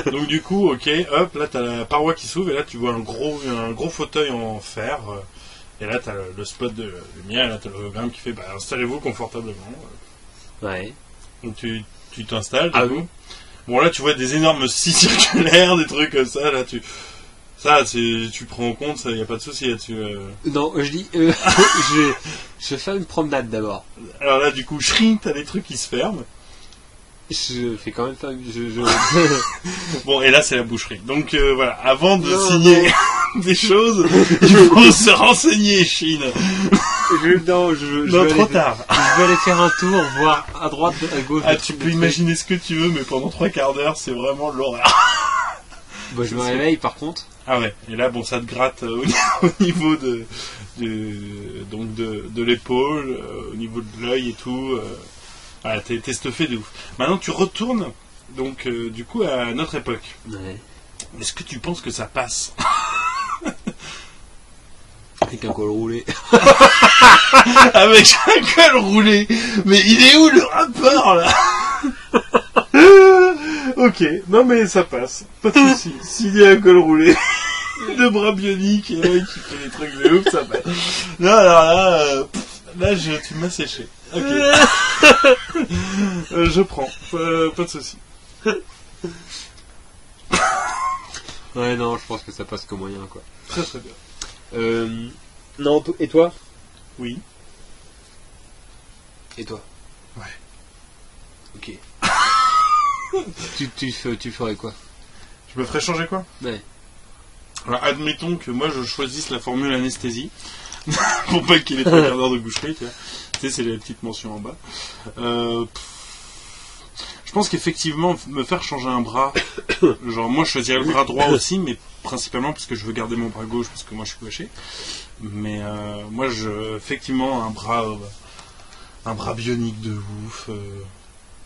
S2: Donc du coup, ok, hop, là t'as la paroi qui s'ouvre et là tu vois un gros fauteuil en fer. Et là t'as le spot de lumière et là t'as le hologramme qui fait installez-vous confortablement.
S3: Ouais.
S2: Donc tu t'installes.
S3: Ah oui.
S2: Bon là tu vois des énormes scies circulaires, des trucs comme ça. Là tu prends en compte, ça y a pas de souci là-dessus.
S3: Non, je dis, je fais une promenade d'abord.
S2: Alors là du coup, t'as des trucs qui se ferment.
S3: Je fais quand même faire.
S2: Bon, et là c'est la boucherie. Donc voilà, avant de signer des choses, il faut se renseigner, Chine.
S3: Non,
S2: trop tard.
S3: Je vais aller faire un tour, voir à droite, à gauche.
S2: Ah, tu peux imaginer ce que tu veux, mais pendant 3/4 d'heure, c'est vraiment l'horreur.
S3: Bon, je me réveille par contre.
S2: Ah ouais, et là, bon, ça te gratte au niveau de l'épaule, au niveau de l'œil et tout. Ah, t'es stuffé de ouf. Maintenant, tu retournes, donc, du coup, à notre époque.
S3: Ouais.
S2: Est-ce que tu penses que ça passe?
S3: Avec un col roulé.
S2: Avec un col roulé. Mais il est où le rapport là? Ok, non mais ça passe. Pas de soucis. S'il y a un col roulé, de bras bioniques et un mec qui fait des trucs de ouf, ça passe. Non, alors là, tu m'as séché. Ok. Je prends. Pas de soucis.
S3: Ouais, non, je pense que ça passe qu'au moyen, quoi.
S2: Très très bien.
S3: Non, et toi?
S2: Oui.
S3: Et toi?
S2: Ouais.
S3: Ok. tu ferais quoi?
S2: Je me ferais changer quoi?
S3: Ouais.
S2: Alors admettons que moi je choisisse la formule anesthésie. Pour pas qu'il ait pas quart d'heure de boucherie, tu vois. Tu sais, c'est les petites mentions en bas. Je pense qu'effectivement, me faire changer un bras, genre moi je choisirais le bras droit aussi, mais principalement parce que je veux garder mon bras gauche parce que moi je suis gaucher. Mais moi, effectivement, un bras bionique de ouf,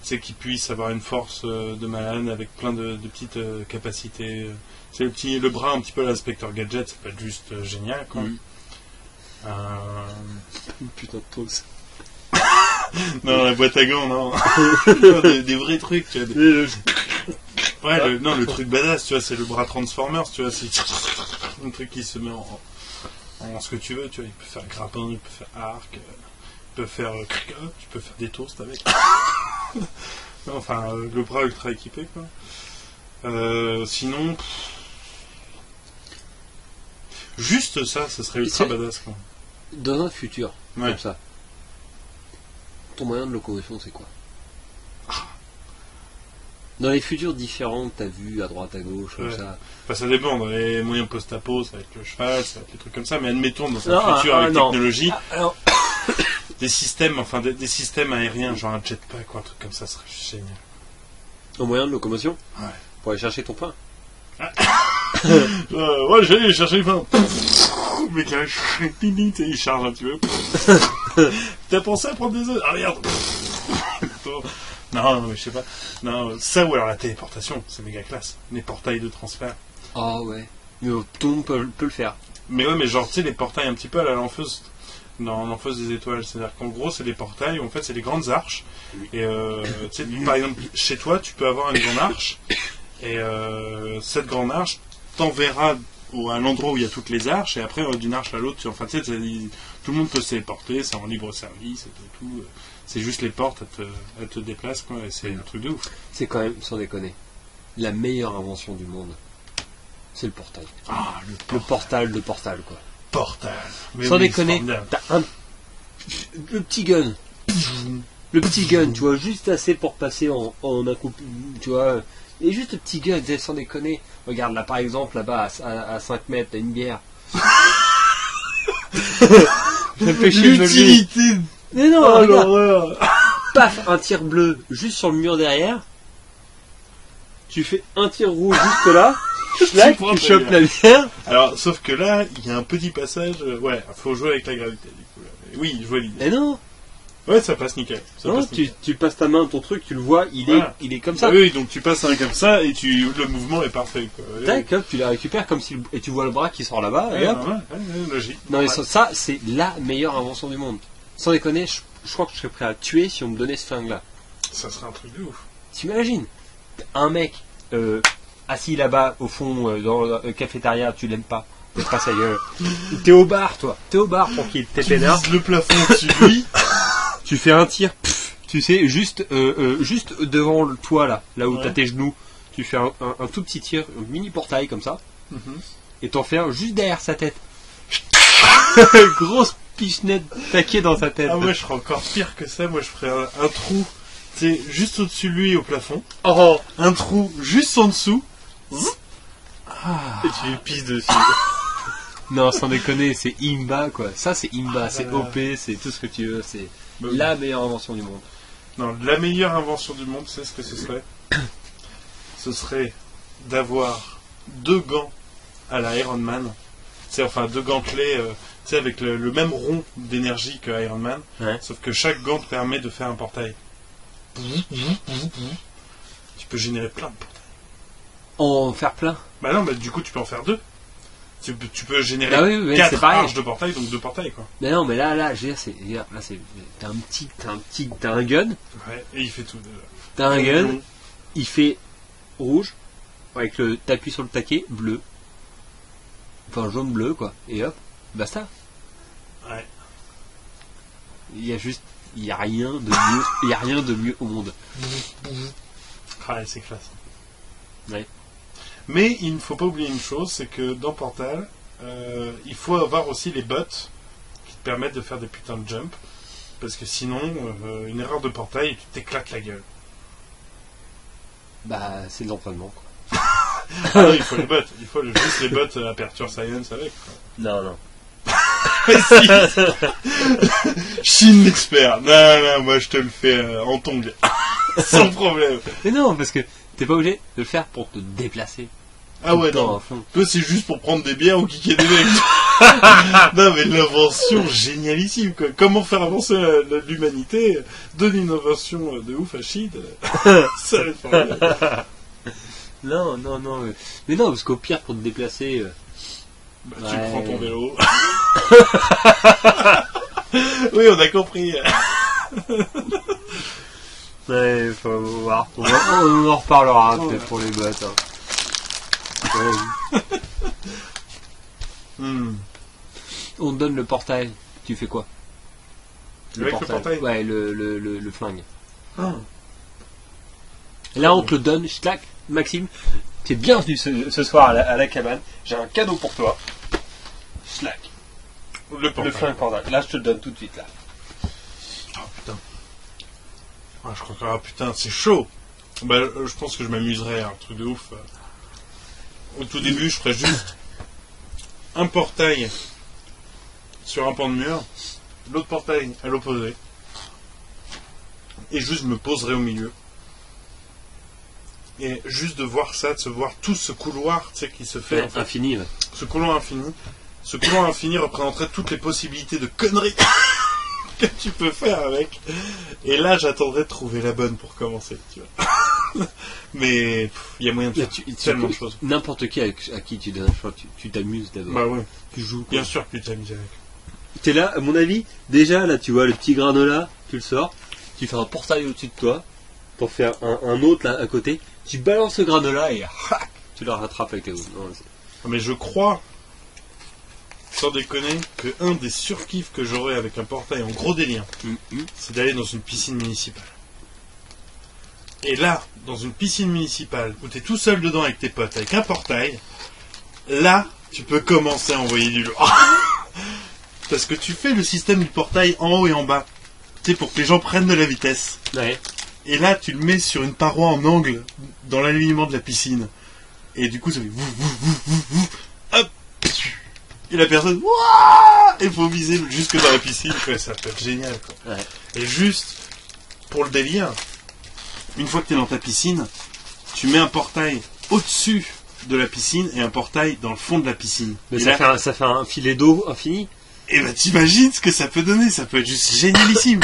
S2: c'est qui puisse avoir une force de malade avec plein de petites capacités. C'est le bras un petit peu à l'Inspecteur Gadget, ça peut être juste génial, quoi.
S3: Putain de toast.
S2: Non, la boîte à gants, non. des vrais trucs, tu vois. Ouais, le truc badass, tu vois, c'est le bras Transformers, tu vois, c'est un truc qui se met en ce que tu veux, tu vois, il peut faire grappin, il peut faire arc, il peut faire tu peux faire des toasts avec. Enfin, le bras ultra équipé, quoi. Sinon, juste ça serait ultra badass, quoi.
S3: Dans un futur,
S2: ouais.
S3: Comme ça, ton moyen de locomotion, c'est quoi? Dans les futurs différents que tu as vus à droite, à gauche, comme ça.
S2: Enfin, ça dépend. Dans les moyens post-apo, ça va être le cheval, ça va être des trucs comme ça. Mais admettons, dans un futur avec technologie, des systèmes aériens, genre un jetpack ou un truc comme ça, serait génial.
S3: Un moyen de locomotion?
S2: Ouais.
S3: Pour aller chercher ton pain?
S2: Ouais, j'allais chercher le pain. Mais il charge un petit peu. T'as pensé à prendre des œufs? Ah merde. Non, mais je sais pas. Non, ça ou alors la téléportation, c'est méga classe. Les portails de transfert.
S3: Ah ouais. Mais tout le monde peut le faire.
S2: Mais ouais, mais genre, tu sais, les portails un petit peu à la L'Enfeuse, dans L'Enfeuse des Étoiles. C'est-à-dire qu'en gros, c'est des portails, où en fait, c'est des grandes arches. Et, tu sais, par exemple, chez toi, tu peux avoir une grande arche. Et cette grande arche t'enverra à l'endroit où il y a toutes les arches. Et après, d'une arche à l'autre, enfin, tu sais, tout le monde peut se téléporter, c'est en libre service et tout. C'est juste les portes, elles te déplacent, quoi, et c'est un truc de ouf.
S3: C'est quand même, sans déconner, la meilleure invention du monde. C'est le portail.
S2: Ah,
S3: le portal de Portal, quoi.
S2: Portal. Mais
S3: sans
S2: oui,
S3: déconner, t'as le petit gun. Le petit gun, tu vois, juste assez pour passer en un coup, tu vois. Et juste le petit gun, sans déconner. Regarde, là, par exemple, là-bas, à 5 mètres, t'as une bière.
S2: L'utilité.
S3: Mais non,
S2: oh,
S3: regarde. Paf, un tir bleu juste sur le mur derrière. Tu fais un tir rouge juste là. Là, tu chopes la bière.
S2: Alors, sauf que là, il y a un petit passage. Ouais, faut jouer avec la gravité. Du coup, là. Oui, je vois l'idée.
S3: Mais non.
S2: Ouais, ça passe nickel.
S3: Tu passes ta main, ton truc, tu le vois, il est comme ça.
S2: Ah oui, donc tu passes un comme ça et le mouvement est parfait, quoi.
S3: Tac, hop, tu la récupères comme si et tu vois le bras qui sort là-bas.
S2: Ouais,
S3: et hop.
S2: logique.
S3: Non, mais ça, c'est la meilleure invention du monde. Sans déconner, je crois que je serais prêt à tuer si on me donnait ce flingue-là.
S2: Ça serait un truc de ouf.
S3: T'imagines un mec assis là-bas au fond dans le cafétéria, tu l'aimes pas, t'es pas sa gueule. T'es au bar, toi. T'es au bar tranquille, t'es peinard.
S2: Tu vises le plafond dessus de lui.
S3: Tu fais un tir, tu sais, juste devant le toit là où t'as tes genoux. Tu fais un tout petit tir, un mini portail comme ça, et t'en fais un juste derrière sa tête. Grosse pichenette taquée dans sa tête.
S2: Ah, moi je ferais encore pire que ça. Moi je ferais un trou, tu sais, juste au-dessus de lui au plafond.
S3: Oh.
S2: Un trou juste en dessous.
S3: Et tu lui pisses dessus. Non, sans déconner, c'est Imba, quoi. Ça, c'est Imba, c'est OP, c'est tout ce que tu veux. C'est la meilleure invention du monde.
S2: Non, la meilleure invention du monde, c'est ce que ce serait. Ce serait d'avoir 2 gants à la Iron Man. C'est enfin 2 gantelets, tu sais, avec le même rond d'énergie que Iron Man.
S3: Ouais.
S2: Sauf que chaque gant te permet de faire un portail. Tu peux générer plein de portails.
S3: En faire plein.
S2: Bah non, bah du coup tu peux en faire 2. Tu peux générer
S3: Bah oui, c'est
S2: 4
S3: pareil.
S2: arches de portail, donc 2 portails, quoi.
S3: Mais non, mais là, je veux dire, t'as un gun,
S2: Ouais, et il fait tout.
S3: t'as un gun, il fait rouge, avec t'appuies sur le taquet, bleu. Enfin, jaune-bleu, quoi. Et hop, basta.
S2: Ouais.
S3: Il y a rien de mieux au monde.
S2: Ouais, c'est classe.
S3: Ouais.
S2: Mais il ne faut pas oublier une chose, c'est que dans Portal, il faut avoir aussi les bots qui te permettent de faire des putains de jumps. Parce que sinon, une erreur de portail, et tu t'éclates la gueule.
S3: Bah, c'est de l'entraînement, quoi.
S2: Ah non, il faut les bots. Il faut juste les bots Aperture Science avec, quoi.
S3: Non.
S2: Chine l'expert. Non, moi je te le fais en tongue. Sans problème.
S3: Mais non, parce que t'es pas obligé de le faire pour te déplacer.
S2: Ah ouais,
S3: Tout le temps
S2: non.
S3: à fond.
S2: Toi, c'est juste pour prendre des bières ou kicker des mecs. Non, mais l'invention génialissime, quoi. Comment faire avancer l'humanité? Donne une invention de ouf à Chine. Ça va être formidable.
S3: Non. Mais non, parce qu'au pire, pour te déplacer.
S2: Bah, tu
S3: Ouais.
S2: prends ton vélo. Oui, on a compris.
S3: Ouais, faut voir. On en reparlera peut-être pour les bottes. Hein. Ouais. On te donne le portail. Tu fais quoi?
S2: Avec le portail?
S3: Ouais, le flingue.
S2: Ah.
S3: Là, on te le donne, je claque. Maxime, t'es bienvenu ce soir à la cabane. J'ai un cadeau pour toi. Slack.
S2: Le portail.
S3: Le flingue portail. Là, je te le donne tout de suite. Là.
S2: Oh putain. Ah, je crois que putain, c'est chaud. Bah, je pense que je m'amuserais, un truc de ouf. Au tout début, je ferais juste un portail sur un pan de mur, l'autre portail à l'opposé, et juste me poserais au milieu. Et juste de voir ça, de se voir tout ce couloir, tu sais, qui se fait.
S3: Ouais,
S2: En fait.
S3: infini. Ouais.
S2: Ce couloir infini. Ce couloir infini représenterait toutes les possibilités de conneries que tu peux faire avec. Et là, j'attendrais de trouver la bonne pour commencer, tu vois. Mais il y a moyen de faire tellement de choses.
S3: N'importe qui à qui tu donnes un choix, tu t'amuses d'abord.
S2: Bah ouais,
S3: Tu joues. Quoi.
S2: bien sûr que tu t'amuses avec.
S3: T'es là, à mon avis, déjà là, tu vois le petit granola, tu le sors, tu fais un portail au-dessus de toi, pour faire un autre là à côté, tu balances ce granola et tu le rattrapes avec tes autres. Non,
S2: Mais je crois, sans déconner, que un des surkiffs que j'aurais avec un portail en gros délire, c'est d'aller dans une piscine municipale. Et là, dans une piscine municipale, où t'es tout seul dedans avec tes potes, avec un portail, là, tu peux commencer à envoyer du lourd. Parce que tu fais le système du portail en haut et en bas. Tu sais, pour que les gens prennent de la vitesse.
S3: Ouais.
S2: Et là, tu le mets sur une paroi en angle, dans l'alignement de la piscine. Et du coup, ça fait hop. Et la personne, wouah, il faut viser jusque dans la piscine, quoi. Ça peut être génial, quoi.
S3: Ouais.
S2: Et juste, pour le délire, une fois que tu es dans ta piscine, tu mets un portail au-dessus de la piscine et un portail dans le fond de la piscine.
S3: Mais
S2: et
S3: ça fait un filet d'eau infini.
S2: Et bah t'imagines ce que ça peut donner, ça peut être juste génialissime.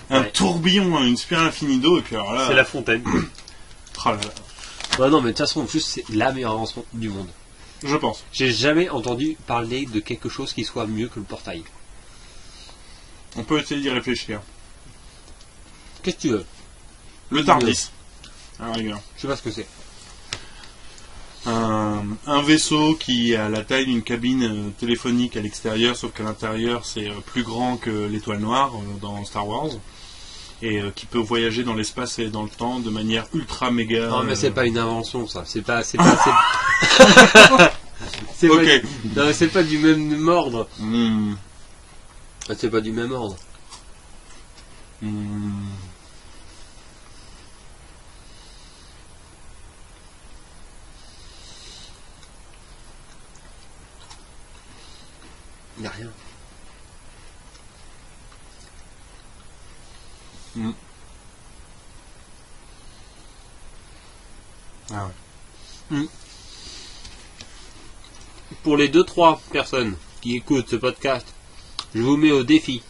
S2: Un
S3: Ouais.
S2: tourbillon, une spirale infinie d'eau, et puis alors là...
S3: C'est la fontaine.
S2: Oh là là,
S3: Ouais, non, mais de toute façon, juste, c'est la meilleure invention du monde.
S2: je pense.
S3: J'ai jamais entendu parler de quelque chose qui soit mieux que le portail.
S2: On peut essayer d'y réfléchir.
S3: Qu'est-ce que tu veux?
S2: Le TARDIS. Ah, regarde.
S3: Je sais pas ce que c'est.
S2: Un vaisseau qui a la taille d'une cabine téléphonique à l'extérieur, sauf qu'à l'intérieur c'est plus grand que l'étoile noire dans Star Wars, et qui peut voyager dans l'espace et dans le temps de manière ultra méga.
S3: Non, mais c'est pas une invention, ça. C'est pas. c'est
S2: Ok.
S3: non, mais c'est pas du même ordre.
S2: Hmm.
S3: C'est pas du même ordre.
S2: Hmm.
S3: Il n'y a rien.
S2: Hmm. Ah ouais.
S3: Pour les 2-3 personnes qui écoutent ce podcast, je vous mets au défi.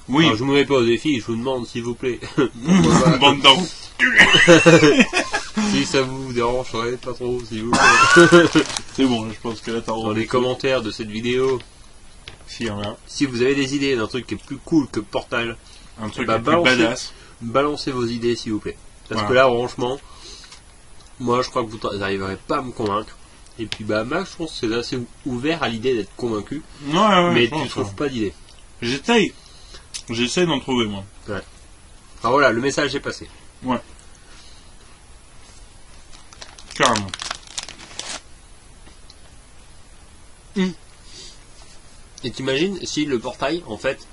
S2: Oui.
S3: Enfin, je vous mets pas au défi, je vous demande s'il vous plaît.
S2: Bande d'enculés.
S3: Si ça vous dérangerait pas trop, s'il vous plaît.
S2: C'est bon, là, je pense que là, t'as
S3: Dans les commentaires de cette vidéo,
S2: Si, on a
S3: si vous avez des idées d'un truc qui est plus cool que Portal,
S2: un truc
S3: Bah,
S2: le plus
S3: balancez.
S2: badass.
S3: balancez vos idées, s'il vous plaît. Parce
S2: Voilà.
S3: que là, franchement, moi, je crois que vous n'arriverez pas à me convaincre. Et puis, bah, Max, je pense que c'est assez ouvert à l'idée d'être convaincu.
S2: Ouais,
S3: mais
S2: je
S3: tu
S2: pense,
S3: trouves pas d'idée.
S2: J'essaye. J'essaye d'en trouver, moi.
S3: Ah voilà, le message est passé.
S2: Carrément.
S3: Et t'imagines si le portail, en fait,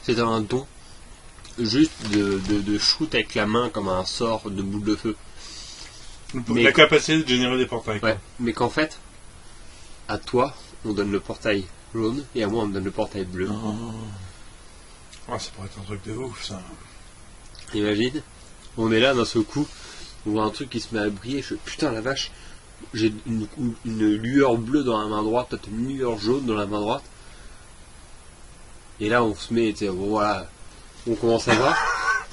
S3: c'était un don juste de shoot avec la main comme un sort de boule de feu. Mais-
S2: La capacité de générer des portails. quoi.
S3: Ouais, mais qu'en fait, à toi, on donne le portail jaune et à moi, on me donne le portail bleu.
S2: Ah, ça pourrait être un truc de ouf, ça.
S3: Imagine, on est là d'un seul coup, on voit un truc qui se met à briller, je fais putain la vache, j'ai une lueur bleue dans la main droite, peut-être une lueur jaune dans la main droite. Et là on se met, tu sais, bon, voilà, on commence à voir,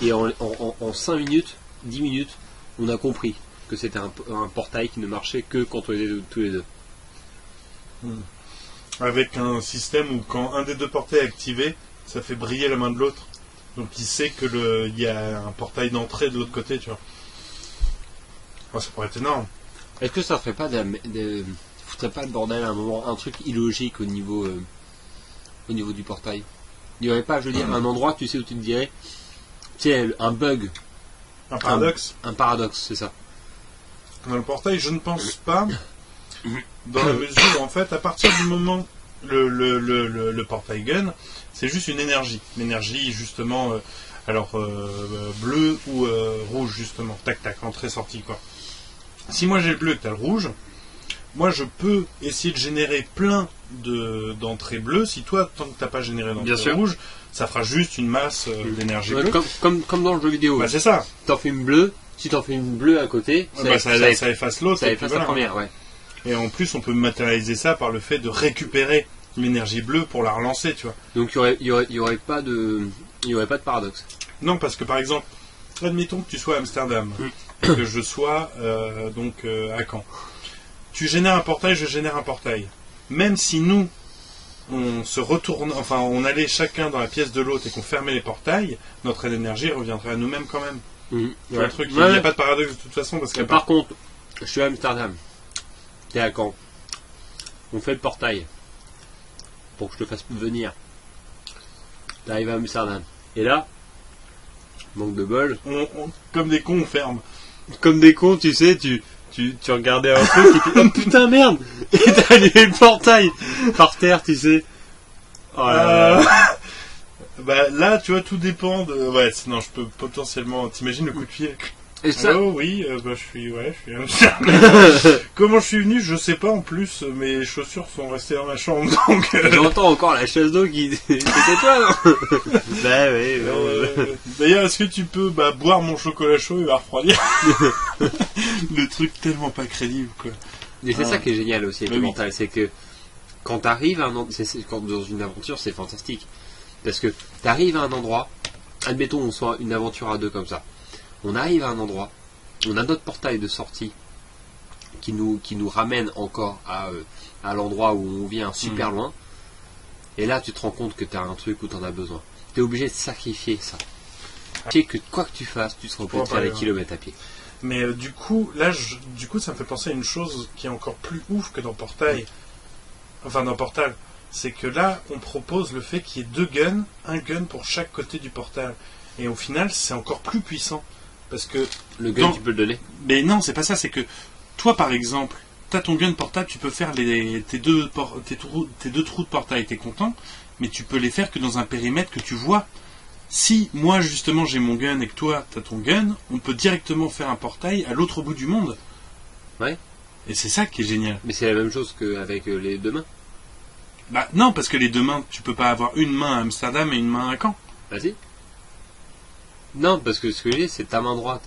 S3: et en 5 minutes, 10 minutes, on a compris que c'était un portail qui ne marchait que quand on était tous les deux.
S2: Avec un système où quand un des deux portails est activé, ça fait briller la main de l'autre. Donc il sait que il y a un portail d'entrée de l'autre côté, tu vois. Oh, ça pourrait être énorme.
S3: Est-ce que ça ferait pas foutrait pas le bordel à un moment, un truc illogique au niveau du portail? Il n'y aurait pas, je veux dire, un endroit, tu sais, où tu te dirais, tu sais, un bug,
S2: Un paradoxe.
S3: un paradoxe, c'est ça.
S2: Dans le portail, je ne pense pas. Dans la mesure, en fait, à partir du moment le portail gun, c'est juste une énergie. L'énergie, justement, bleu ou rouge, justement. Tac, tac, entrée-sortie, quoi. Si moi j'ai le bleu et que tu as le rouge, moi je peux essayer de générer plein d'entrées bleues. Si toi, tant que tu n'as pas généré
S3: Bien
S2: d'entrée
S3: sûr.
S2: rouge, ça fera juste une masse d'énergie
S3: Ouais,
S2: bleue.
S3: comme dans le jeu vidéo.
S2: Bah, c'est ça.
S3: T'en fais une bleue, si t'en fais une bleue à côté,
S2: Ça efface l'autre.
S3: ça
S2: et
S3: efface
S2: puis
S3: la
S2: voilà.
S3: première, ouais.
S2: Et en plus, on peut matérialiser ça par le fait de récupérer l'énergie bleue pour la relancer, tu vois.
S3: Donc il y aurait pas de paradoxe.
S2: Non, parce que par exemple, admettons que tu sois à Amsterdam, que je sois à Caen. Tu génères un portail, je génère un portail. Même si nous, on se retourne, enfin, on allait chacun dans la pièce de l'autre et qu'on fermait les portails, notre énergie reviendrait à nous-mêmes quand même. C'est un truc, il n'y a pas de paradoxe de toute façon, parce qu'il y a
S3: Par contre, je suis à Amsterdam. T'es à Caen. On fait le portail. Pour que je te fasse venir. T'arrives à Amsterdam. Et là, manque de bol.
S2: comme des cons, on ferme.
S3: Comme des cons, tu sais, tu regardais un truc et puis oh putain merde. Et t'as allumé le portail par terre, tu sais. Oh là là.
S2: Bah là, tu vois, tout dépend de. Ouais, sinon je peux potentiellement. T'imagines le coup de pied.
S3: Et ça,
S2: Allô, oui, je suis. Comment je suis venu, je sais pas. En plus, mes chaussures sont restées dans ma chambre, donc.
S3: j'entends encore la chaise d'eau qui. C'était toi, non? Bah oui.
S2: D'ailleurs, est-ce que tu peux boire mon chocolat chaud, il va refroidir. Le truc tellement pas crédible, quoi.
S3: Et c'est ça qui est génial aussi avec
S2: Mais
S3: le
S2: oui.
S3: mental, c'est que quand t'arrives quand dans une aventure, c'est fantastique. Parce que t'arrives à un endroit, admettons on soit une aventure à deux comme ça, on arrive à un endroit, on a notre portail de sortie qui nous ramène encore à l'endroit où on vient super loin, et là tu te rends compte que t'as un truc où t'en as besoin. T'es obligé de sacrifier ça. Tu sais que quoi que tu fasses, tu seras obligé de faire des kilomètres à pied.
S2: Mais du coup, ça me fait penser à une chose qui est encore plus ouf que dans Portail. Enfin, dans Portal. C'est que là, on propose le fait qu'il y ait 2 guns, un gun pour chaque côté du portal. Et au final, c'est encore plus puissant. Parce que...
S3: Le gun, tu peux le donner.
S2: Mais non, c'est pas ça, c'est que toi, par exemple, t'as ton gun portable, tu peux faire tes deux trous de portail, t'es content, mais tu peux les faire que dans un périmètre que tu vois. Si moi, justement, j'ai mon gun et que toi, t'as ton gun, on peut directement faire un portail à l'autre bout du monde.
S3: Ouais.
S2: Et c'est ça qui est génial.
S3: Mais c'est la même chose qu'avec les deux mains.
S2: Bah non, parce que les 2 mains, tu peux pas avoir une main à Amsterdam et une main à Caen.
S3: Vas-y. Non, parce que ce que j'ai, c'est ta main droite.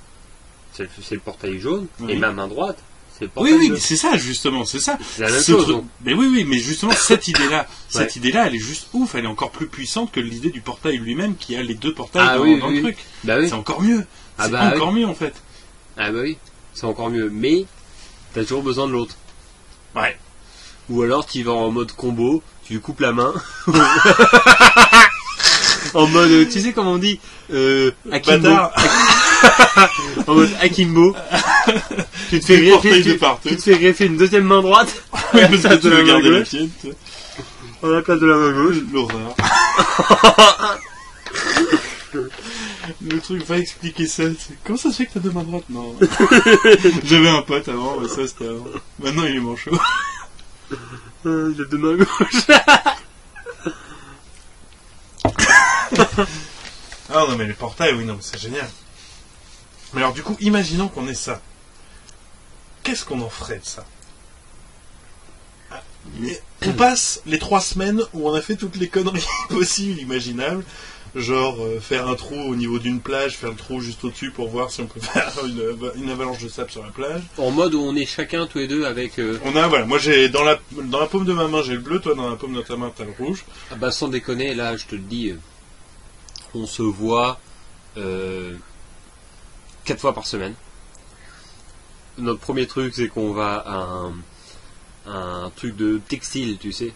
S3: C'est le portail jaune,
S2: Oui.
S3: et ma main droite, c'est le portail
S2: Oui,
S3: bleu.
S2: mais c'est ça, justement, c'est ça.
S3: C'est la même
S2: Ce
S3: chose,
S2: truc-
S3: donc.
S2: Mais oui, mais justement, cette idée-là,
S3: Ouais.
S2: elle est juste ouf, elle est encore plus puissante que l'idée du portail lui-même qui a les 2 portails
S3: Ah
S2: dans
S3: oui,
S2: le
S3: oui.
S2: truc.
S3: Bah oui.
S2: C'est encore mieux.
S3: Ah
S2: c'est
S3: bah
S2: encore mieux en fait.
S3: Ah bah oui, c'est encore mieux. Mais t'as toujours besoin de l'autre.
S2: Ouais.
S3: Ou alors tu vas en mode combo, tu lui coupes la main. En mode, tu sais comment on dit Akimbo.
S2: Bâtard.
S3: En mode Akimbo. Tu te
S2: Des portails de partout.
S3: tu te fais greffer une deuxième main droite.
S2: Oui,
S3: à la
S2: parce que
S3: place
S2: tu
S3: de la
S2: veux
S3: main
S2: garder la
S3: gauche.
S2: tienne.
S3: À la place de la main gauche.
S2: L'horreur. Le truc, va expliquer ça. Comment ça se fait que t'as deux mains droites? Non. J'avais un pote avant, mais ça c'était avant. Maintenant il est manchot.
S3: J'ai deux mains gauches.
S2: Ah non mais les portails, oui non mais c'est génial. Mais alors du coup, imaginons qu'on ait ça. Qu'est-ce qu'on en ferait de ça? On passe les 3 semaines où on a fait toutes les conneries possibles, imaginables. Genre faire un trou au niveau d'une plage, faire le trou juste au-dessus pour voir si on peut faire une avalanche de sable sur la plage.
S3: En mode où on est chacun tous les deux avec...
S2: On a, voilà, moi j'ai dans la paume de ma main j'ai le bleu, toi dans la paume de ta main t'as le rouge.
S3: Ah bah sans déconner, là je te le dis, on se voit 4 fois par semaine. Notre premier truc c'est qu'on va à un truc de textile, tu sais.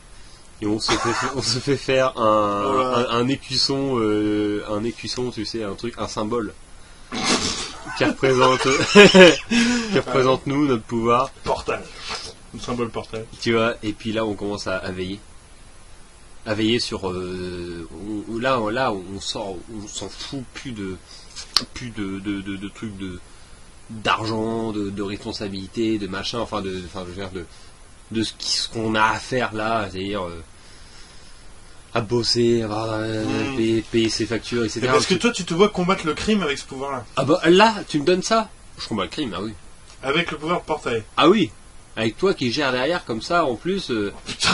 S3: Et on se fait faire un écusson, tu sais, un symbole qui représente nous, notre pouvoir.
S2: Portal. Le symbole portal.
S3: Tu vois, et puis là on commence à veiller. À veiller sur là on sort, on s'en fout plus de trucs d'argent, de responsabilité, de machin, enfin je veux dire de ce qu'on a à faire là, c'est-à-dire à bosser, payer ses factures, etc.
S2: Mais parce que toi tu te vois combattre le crime avec ce pouvoir-là.
S3: Ah bah là, tu me donnes ça, je combats le crime, ah oui.
S2: Avec le pouvoir portail.
S3: Ah oui, avec toi qui gère derrière comme ça, en plus...
S2: Putain.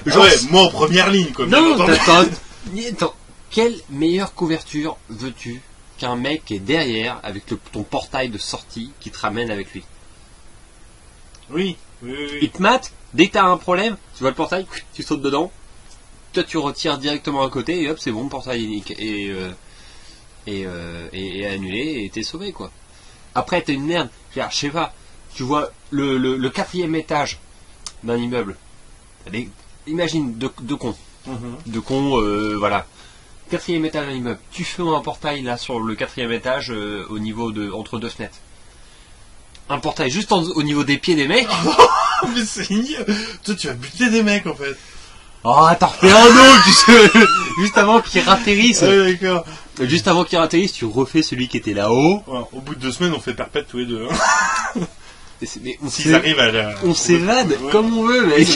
S3: Genre,
S2: Ouais, moi en première ligne quoi. bien
S3: non,
S2: entendu.
S3: attends, quelle meilleure couverture veux-tu qu'un mec qui est derrière avec ton portail de sortie qui te ramène avec lui?
S2: Oui.
S3: Il te mate, dès que t'as un problème, tu vois le portail, tu sautes dedans, toi tu retires directement à côté et hop c'est bon, le portail est annulé et t'es sauvé quoi. Après t'as une merde, je sais pas, tu vois le 4e étage d'un immeuble, imagine deux cons, voilà. 4e étage d'un immeuble, tu fais un portail là sur le 4e étage au niveau entre 2 fenêtres. Un portail juste au niveau des pieds des mecs.
S2: Mais c'est ignoble. Toi tu vas buter des mecs en fait.
S3: Oh, t'en refais un autre juste avant qu'ils atterrissent.
S2: Ouais d'accord.
S3: Juste avant qu'ils atterrissent, tu refais celui qui était là-haut.
S2: Ouais, au bout de 2 semaines on fait perpète tous les deux. Hein.
S3: Mais
S2: S'ils arrivent à la...
S3: on s'évade
S2: Ouais.
S3: comme on veut, mec.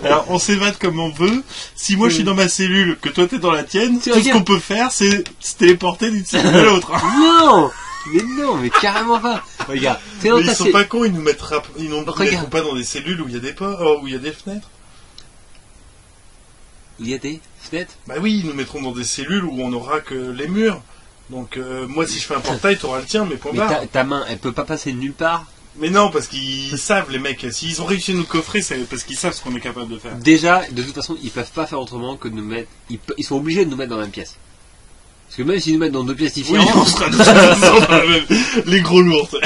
S2: Alors on s'évade comme on veut. Si moi je suis dans ma cellule, que toi t'es dans la tienne, tout ce
S3: regardes.
S2: qu'on peut faire c'est se téléporter d'une cellule à l'autre.
S3: Non, mais carrément pas. Regarde, t'es dans
S2: Mais
S3: ta
S2: ils sont
S3: cellule.
S2: pas cons, ils nous mettent ils nous
S3: Regarde.
S2: mettront pas dans des cellules où il y a des où il y a des fenêtres.
S3: Il y a des fenêtres.
S2: Bah oui, ils nous mettront dans des cellules où on n'aura que les murs. Donc moi si je fais un portail, t'auras le tien, mais point
S3: Mais
S2: barre.
S3: ta main, elle peut pas passer de nulle part.
S2: Mais non, parce qu'ils savent les mecs. S'ils ont réussi à nous coffrer, c'est parce qu'ils savent ce qu'on est capable de faire.
S3: Déjà, de toute façon, ils peuvent pas faire autrement que de nous mettre. Ils sont obligés de nous mettre dans la même pièce. Parce que même s'ils nous mettent dans 2 pièces
S2: Oui,
S3: différentes.
S2: on sera tous dans la même. Les gros lourds. Tu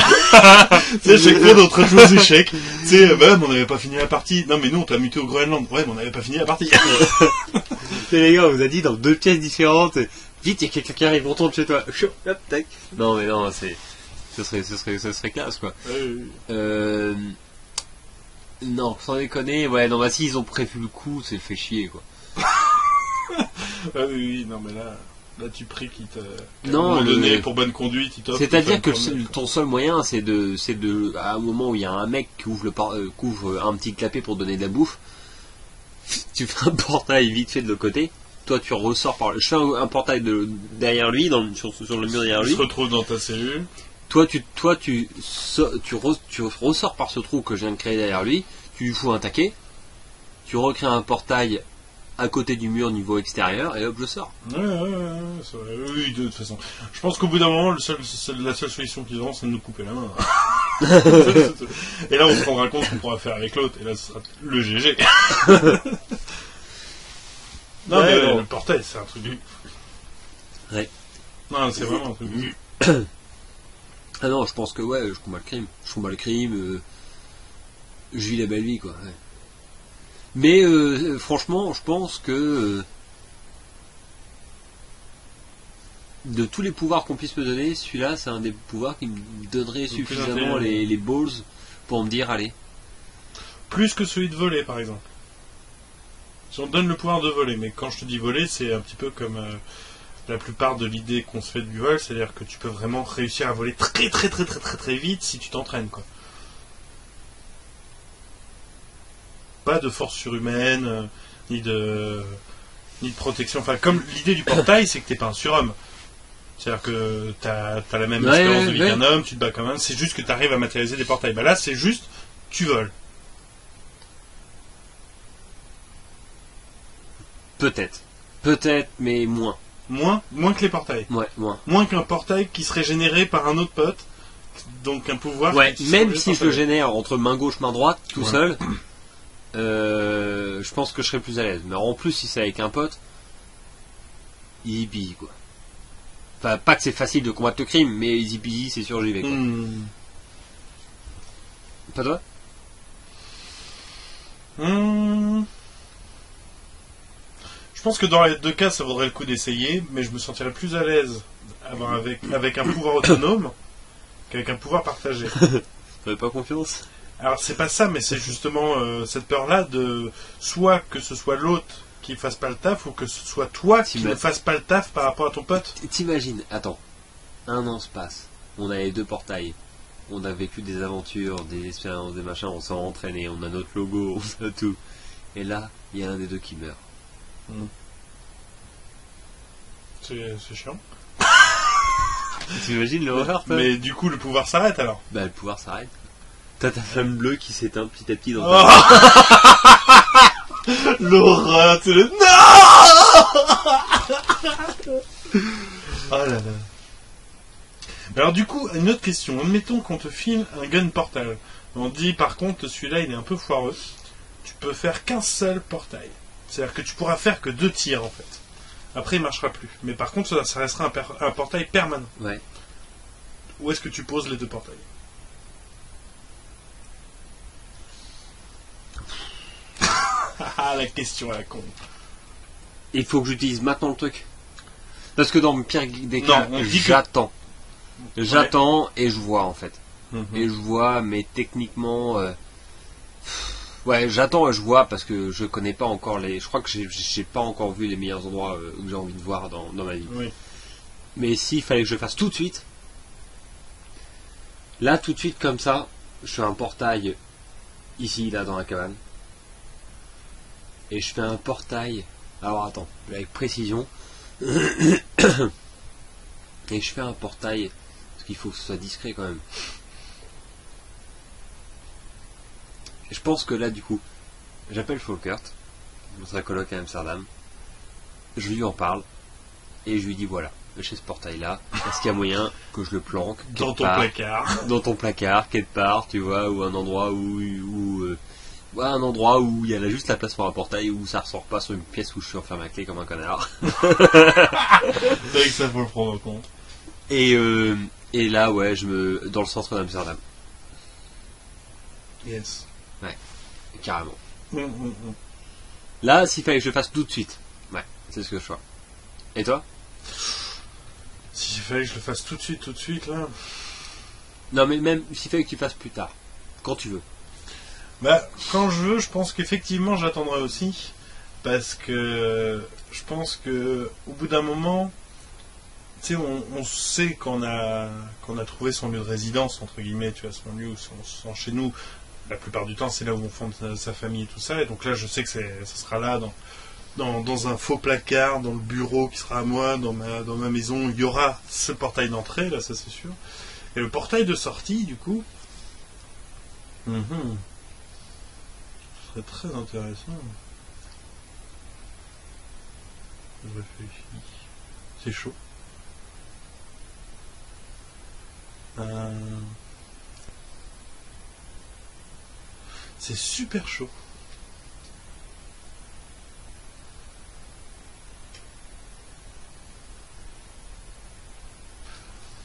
S2: sais, à chaque fois, on est en train de jouer aux échecs. Tu sais, bah, mais on n'avait pas fini la partie. Non, mais nous, on t'a muté au Groenland. Ouais, mais on n'avait pas fini la partie.
S3: Les gars, on vous a dit dans 2 pièces différentes. Vite, il y a quelqu'un qui arrive, on tombe chez toi. Hop, tac. Non, mais non, ce serait classe, quoi. Non, sans déconner, ouais, non, bah si ils ont prévu le coup, c'est le fait chier, quoi.
S2: Ah oui, non, mais là tu pries qu'il te.
S3: Non,
S2: à un moment donné,
S3: mais-
S2: pour bonne conduite, il t'offre.
S3: C'est-à-dire que
S2: une promenade.
S3: ton seul moyen, c'est à un moment où il y a un mec qui ouvre un petit clapet pour donner de la bouffe, tu fais un portail vite fait de l'autre côté, toi tu ressors je fais un portail derrière lui, sur le mur derrière
S2: Tu
S3: lui,
S2: te retrouves dans ta cellule.
S3: toi tu ressors par ce trou que je viens de créer derrière lui, tu lui fous un taquet, tu recrées un portail à côté du mur niveau extérieur et hop je sors.
S2: Ouais, c'est vrai. Oui, de toute façon. Je pense qu'au bout d'un moment, la seule solution qu'ils auront, c'est de nous couper la main. Et là, on se rendra compte qu'on pourra faire avec l'autre. Et là, ce sera le GG. Non,
S3: Ouais,
S2: mais
S3: bon.
S2: le portail, c'est un truc du...
S3: Ouais.
S2: Non, c'est vraiment un truc.
S3: Ah non, je pense que ouais, je combats le crime. Je vis la belle vie, quoi. Ouais. Mais franchement, je pense que de tous les pouvoirs qu'on puisse me donner, celui-là, c'est un des pouvoirs qui me donnerait suffisamment les balls pour me dire, allez.
S2: Plus que celui de voler, par exemple. Si on te donne le pouvoir de voler, mais quand je te dis voler, c'est un petit peu comme la plupart de l'idée qu'on se fait du vol, c'est-à-dire que tu peux vraiment réussir à voler très très très très très très vite si tu t'entraînes, quoi. Pas de force surhumaine, ni de protection. Enfin, comme l'idée du portail, c'est que t'es pas un surhomme. C'est-à-dire que t'as la même espérance de vie qu'un homme, tu te bats quand même. C'est juste que t'arrives à matérialiser des portails. Bah là, c'est juste, tu voles.
S3: Peut-être, mais moins.
S2: Moins que les portails.
S3: Ouais, moins.
S2: Moins qu'un portail qui serait généré par un autre pote. Donc un pouvoir.
S3: Ouais, même si je le génère entre main gauche, main droite, tout seul. Je pense que je serais plus à l'aise. Mais en plus, si c'est avec un pote, easy peasy, quoi. Enfin, pas que c'est facile de combattre le crime, mais easy peasy, c'est sûr, j'y vais, quoi. Pas toi?
S2: Je pense que dans les deux cas, ça vaudrait le coup d'essayer, mais je me sentirais plus à l'aise avec un pouvoir autonome qu'avec un pouvoir partagé.
S3: T'avais pas confiance?
S2: Alors c'est pas ça, mais c'est justement cette peur-là de soit que ce soit l'autre qui fasse pas le taf, ou que ce soit toi qui ne fasse pas le taf par rapport à ton pote.
S3: T'imagines, attends, 1 an se passe, on a les 2 portails, on a vécu des aventures, des expériences, des machins, on s'est entraîné, on a notre logo, on a tout. Et là, il y a un des deux qui meurt.
S2: C'est chiant.
S3: T'imagines l'horreur, toi?
S2: Mais du coup, le pouvoir s'arrête alors.
S3: Bah, le pouvoir s'arrête. T'as ta flamme bleue qui s'éteint petit à petit dans
S2: ta... L'horreur, c'est le... Non. Oh là là. Alors du coup, une autre question. Admettons qu'on te file un gun portal. On dit par contre, celui-là, il est un peu foireux. Tu peux faire qu'un seul portail. C'est-à-dire que tu pourras faire que 2 tirs en fait. Après, il marchera plus. Mais par contre, ça restera un portail permanent.
S3: Ouais.
S2: Où est-ce que tu poses les 2 portails? Ah, la question à la con.
S3: Il faut que j'utilise maintenant le truc. Parce que dans le pire des cas, j'attends. J'attends et je vois en fait. Et je vois, mais techniquement... Ouais, j'attends et je vois parce que je connais pas encore les... Je crois que j'ai pas encore vu les meilleurs endroits que j'ai envie de voir dans ma vie.
S2: Oui.
S3: Mais s'il fallait que je le fasse tout de suite... Là, tout de suite, comme ça, je fais un portail ici, là, dans la cabane. Et je fais un portail... Alors attends, avec précision. Et je fais un portail... Parce qu'il faut que ce soit discret quand même. Je pense que là, du coup, j'appelle Folkert, notre coloc à Amsterdam, je lui en parle, et je lui dis voilà, chez ce portail-là, est-ce qu'il y a moyen que je le planque
S2: dans ton placard?
S3: Dans ton placard, quelque part, tu vois, ou un endroit où un endroit où il y a là juste la place pour un portail, où ça ressort pas sur une pièce où je suis enfermé à clé comme un connard.
S2: C'est vrai que ça faut le prendre en compte.
S3: Et là, ouais, dans le centre d'Amsterdam.
S2: Yes.
S3: Ouais, carrément. Là, s'il fallait que je le fasse tout de suite, ouais, c'est ce que je fais. Et toi?
S2: S'il fallait que je le fasse tout de suite, là...
S3: Non, mais même s'il fallait que tu fasses plus tard, quand tu veux.
S2: Bah, quand je veux, je pense qu'effectivement, j'attendrai aussi, parce que je pense que au bout d'un moment, tu sais, on sait qu'on a trouvé son lieu de résidence, entre guillemets, tu vois, son lieu où on se sent chez nous. La plupart du temps, c'est là où on fonde sa famille et tout ça. Et donc là, je sais que ça sera là, dans un faux placard, dans le bureau qui sera à moi, dans ma maison. Il y aura ce portail d'entrée, là, ça c'est sûr. Et le portail de sortie, du coup, ce serait très intéressant. Je réfléchis. C'est chaud. C'est super chaud.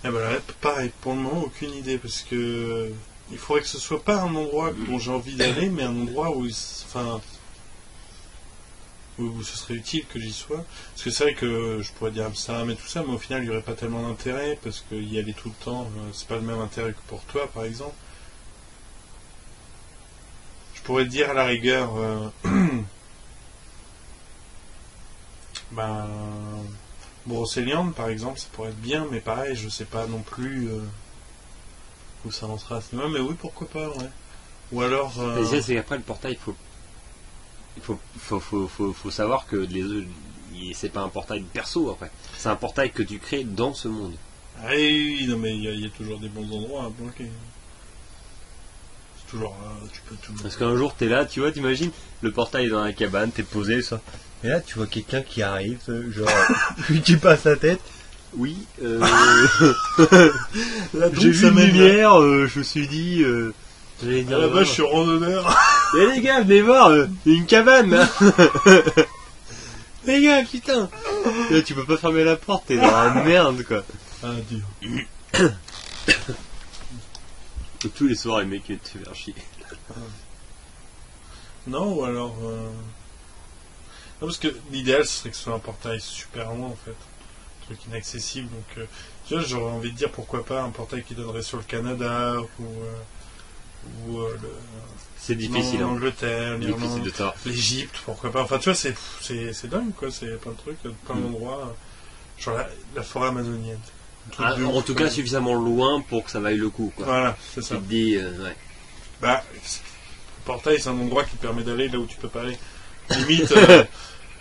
S2: Eh ben là, pareil, pour le moment, aucune idée, parce que il faudrait que ce soit pas un endroit dont j'ai envie d'aller, mais un endroit où, enfin, où ce serait utile que j'y sois. Parce que c'est vrai que je pourrais dire Amsterdam et tout ça, mais au final, il n'y aurait pas tellement d'intérêt, parce qu'y aller tout le temps, c'est pas le même intérêt que pour toi, par exemple. Je pourrais te dire à la rigueur, ben, Brocéliande, par exemple, ça pourrait être bien, mais pareil, je sais pas non plus où ça lancera à ce moment. Mais oui, pourquoi pas, ouais. Ou alors.
S3: C'est qu'après le portail, faut savoir que c'est pas un portail perso après. C'est un portail que tu crées dans ce monde.
S2: Ah oui, non, mais il y a toujours des bons endroits à bloquer. C'est toujours là, tu peux tout.
S3: Parce qu'un jour, t'es là, tu vois, t'imagines, le portail est dans la cabane, t'es posé, ça. Et là, tu vois quelqu'un qui arrive, genre, tu passes la tête. Oui, j'ai vu une lumière, je me suis dit, j'allais dire.
S2: À la base, je suis randonneur.
S3: Mais les gars, venez voir, il y a une cabane, là. Les gars, putain. Là, tu peux pas fermer la porte, t'es dans la merde, quoi.
S2: Ah, dur.
S3: Tous les soirs, les mecs, ils te faire chier.
S2: Non, ou alors. Non, parce que l'idéal, ce serait que ce soit un portail super loin, en fait. Un truc inaccessible. Donc, tu vois, j'aurais envie de dire pourquoi pas un portail qui donnerait sur le Canada ou
S3: c'est difficile.
S2: L'Angleterre, l'Irlande,
S3: de ça.
S2: l'Égypte, pourquoi pas. Enfin, tu vois, c'est dingue, quoi. C'est plein de trucs, plein d'endroits. Genre la forêt amazonienne.
S3: En tout cas, suffisamment loin pour que ça vaille le coup, quoi.
S2: Voilà, c'est ça.
S3: Tu te dis, ouais.
S2: Bah, le portail, c'est un endroit qui te permet d'aller là où tu peux pas aller. Limite,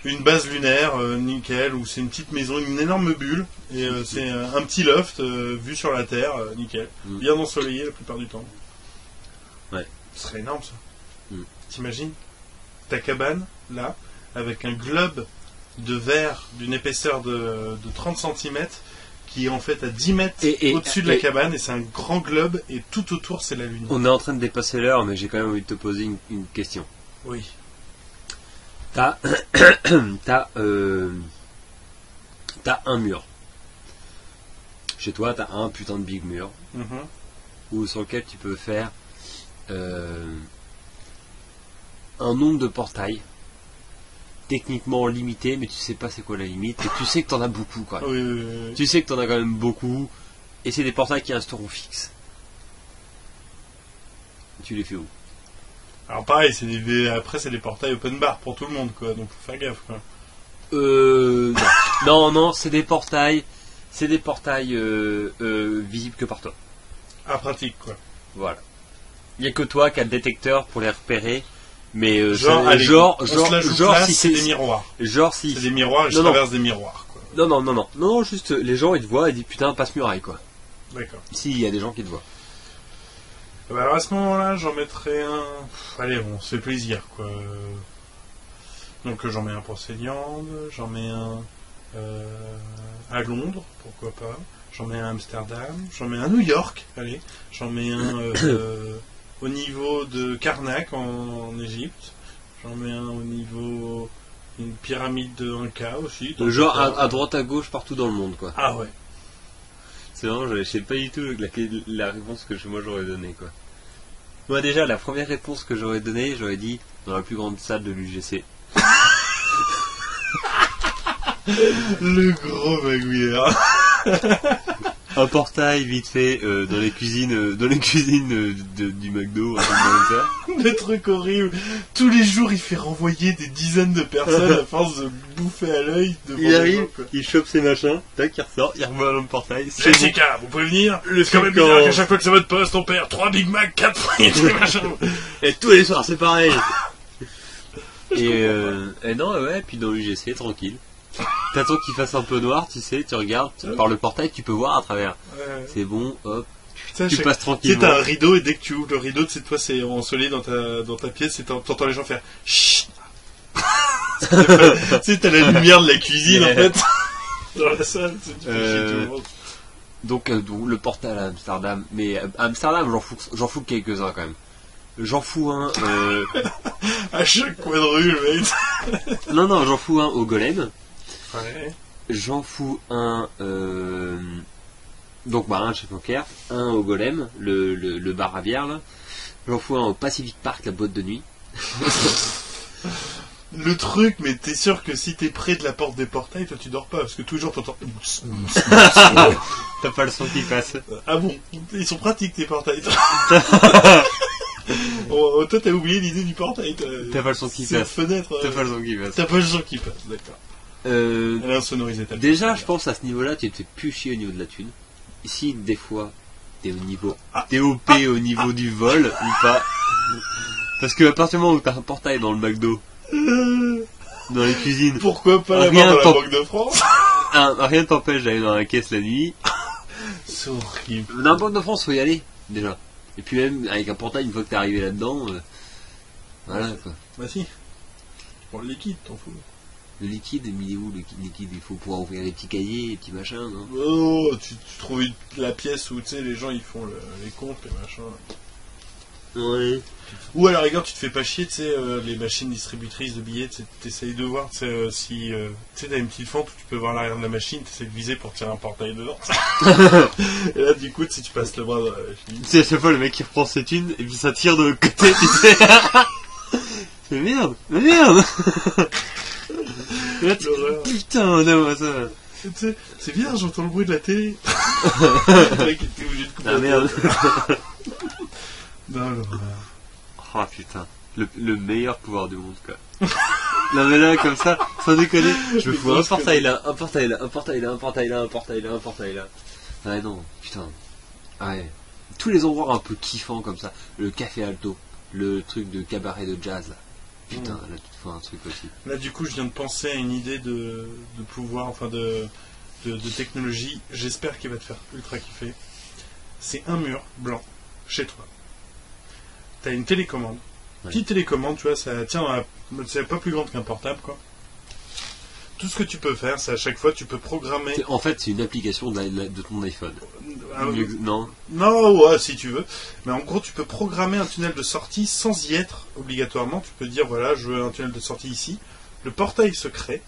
S2: une base lunaire, nickel, ou c'est une petite maison, une énorme bulle, et c'est un petit loft vu sur la Terre, nickel. Bien ensoleillé la plupart du temps.
S3: Ouais.
S2: Ce serait énorme, ça. T'imagines ta cabane, là, avec un globe de verre d'une épaisseur de 30 cm, qui est en fait à 10 mètres au-dessus de la cabane, et c'est un grand globe, et tout autour, c'est la Lune.
S3: On est en train de dépasser l'heure, mais j'ai quand même envie de te poser une question.
S2: Oui.
S3: T'as un mur. Chez toi, t'as un putain de big mur sur lequel tu peux faire un nombre de portails techniquement limité, mais tu sais pas c'est quoi la limite, et tu sais que t'en as beaucoup, quoi.
S2: Oui.
S3: Tu sais que t'en as quand même beaucoup, et c'est des portails qui resteront fixes. Tu les fais où?
S2: Alors pareil, après c'est des portails open bar pour tout le monde, quoi, donc faut faire gaffe, quoi.
S3: Non, c'est des portails visibles que par toi.
S2: Ah, pratique, quoi.
S3: Voilà. Il n'y a que toi qui as le détecteur pour les repérer, mais
S2: genre si c'est des miroirs.
S3: Genre si
S2: c'est des miroirs, et je traverse des miroirs, quoi.
S3: Non, juste les gens ils te voient et disent putain passe muraille, quoi.
S2: D'accord.
S3: Si, il y a des gens qui te voient.
S2: Bah alors à ce moment-là, j'en mettrai un. Allez, on se fait plaisir, quoi. Donc j'en mets un pour Céliande, j'en mets un à Londres, pourquoi pas. J'en mets un à Amsterdam, j'en mets un à New York, allez. J'en mets un au niveau de Karnak en Égypte. J'en mets un au niveau une pyramide de Inca aussi.
S3: Genre à droite à gauche partout dans le monde, quoi.
S2: Ah ouais.
S3: C'est vraiment, je sais pas du tout la réponse que moi j'aurais donnée, quoi. Moi déjà, la première réponse que j'aurais donnée, j'aurais dit dans la plus grande salle de l'UGC.
S2: Le gros magouilleur.
S3: Un portail vite fait dans les cuisines du McDo, un truc comme ça.
S2: Le truc horrible. Tous les jours, il fait renvoyer des dizaines de personnes à force de bouffer à l'œil.
S3: Il arrive, il chope ses machins, tac, il ressort, il revoit dans le portail.
S2: Jessica, vous pouvez venir. C'est quand même bizarre qu'à chaque fois que c'est votre poste, on perd 3 Big Mac, 4 frites,
S3: et tous les soirs, c'est pareil. Et non, ouais, puis dans l'UGC, tranquille. T'attends qu'il fasse un peu noir, tu sais, tu regardes, par le portail, tu peux voir à travers. Ouais. C'est bon, hop, tu passes tranquillement.
S2: Tu sais, t'as un rideau, et dès que tu ouvres le rideau, tu sais, toi, c'est ensoleillé dans ta pièce, et t'entends les gens faire chut. Tu sais, t'as la lumière de la cuisine, en fait, dans la salle, tu fais chier tout le monde.
S3: Donc le portail à Amsterdam, mais à Amsterdam, j'en fous quelques-uns quand même. J'en fous un.
S2: À chaque coin de rue, le mec.
S3: Non, j'en fous un au Golem.
S2: Ouais.
S3: J'en fous un Donc bah un chez Poker, un au Golem, le bar à bière là. J'en fous un au Pacific Park, la boîte de nuit.
S2: Le truc, mais t'es sûr que si t'es près de la porte des portails, toi tu dors pas, parce que toujours t'entends...
S3: T'as pas le son qui passe.
S2: Ah bon, ils sont pratiques tes portails. Oh, toi t'as oublié l'idée du portail.
S3: T'as pas le son qui
S2: C'est
S3: passe.
S2: fenêtre.
S3: T'as pas le son qui passe.
S2: T'as pas le son qui passe, d'accord. Elle a insonorisé ta
S3: Déjà, je pense à ce niveau-là, tu te fais plus chier au niveau de la thune. Si des fois, t'es au niveau, t'es OP au niveau du vol ou pas. Parce que à partir du moment où t'as un portail dans le McDo, dans les cuisines,
S2: pourquoi pas
S3: rien
S2: l'avoir dans la
S3: t'en-
S2: Banque de France?
S3: rien t'empêche d'aller dans la caisse la nuit.
S2: C'est horrible.
S3: Dans la Banque de France, faut y aller, déjà. Et puis même, avec un portail, une fois que t'es arrivé là-dedans, voilà quoi.
S2: Bah si. Pour le liquide, t'en fous.
S3: Le liquide, mais il est où le liquide? Il faut pouvoir ouvrir les petits cahiers, les petits machins, non?
S2: Oh, tu trouves la pièce où tu sais les gens ils font les comptes, les machins.
S3: Ouais.
S2: Ou à la rigueur tu te fais pas chier, tu sais les machines distributrices de billets, t'essayes de voir, tu sais si tu sais t'as une petite fente où tu peux voir l'arrière de la machine, t'essayes de viser pour tirer un portail dedans. Et là du coup si tu passes le bras dans la machine.
S3: Tu sais, à chaque fois le mec qui reprend ses thunes et puis ça tire de l'autre côté, tu sais. Mais merde, mais merde. Et là,
S2: L'horreur.
S3: putain, non, ça.
S2: Tu sais, c'est bien, j'entends le bruit de la télé. Le mec était obligé de couper
S3: Ah
S2: la
S3: merde.
S2: télé. Non, l'horreur.
S3: Oh putain, le meilleur pouvoir du monde quoi. Non mais là comme ça, sans déconner, je me fous un portail là, un portail là, un portail là, un portail là, un portail là, un portail là. Ah non, putain. Ouais. Tous les endroits un peu kiffants comme ça, le café alto, le truc de cabaret de jazz là. Putain, là tu te fais un truc aussi.
S2: Là du coup je viens de penser à une idée de pouvoir, enfin de technologie, j'espère qu'il va te faire ultra kiffer. C'est un mur blanc chez toi. T'as une télécommande.
S3: Ouais.
S2: Petite télécommande, tu vois, ça tient dans c'est pas plus grande qu'un portable quoi. Tout ce que tu peux faire, c'est à chaque fois tu peux programmer.
S3: En fait, c'est une application de ton iPhone. Non.
S2: Non, ouais, si tu veux. Mais en gros, tu peux programmer un tunnel de sortie sans y être obligatoirement. Tu peux dire, voilà, je veux un tunnel de sortie ici. Le portail se crée.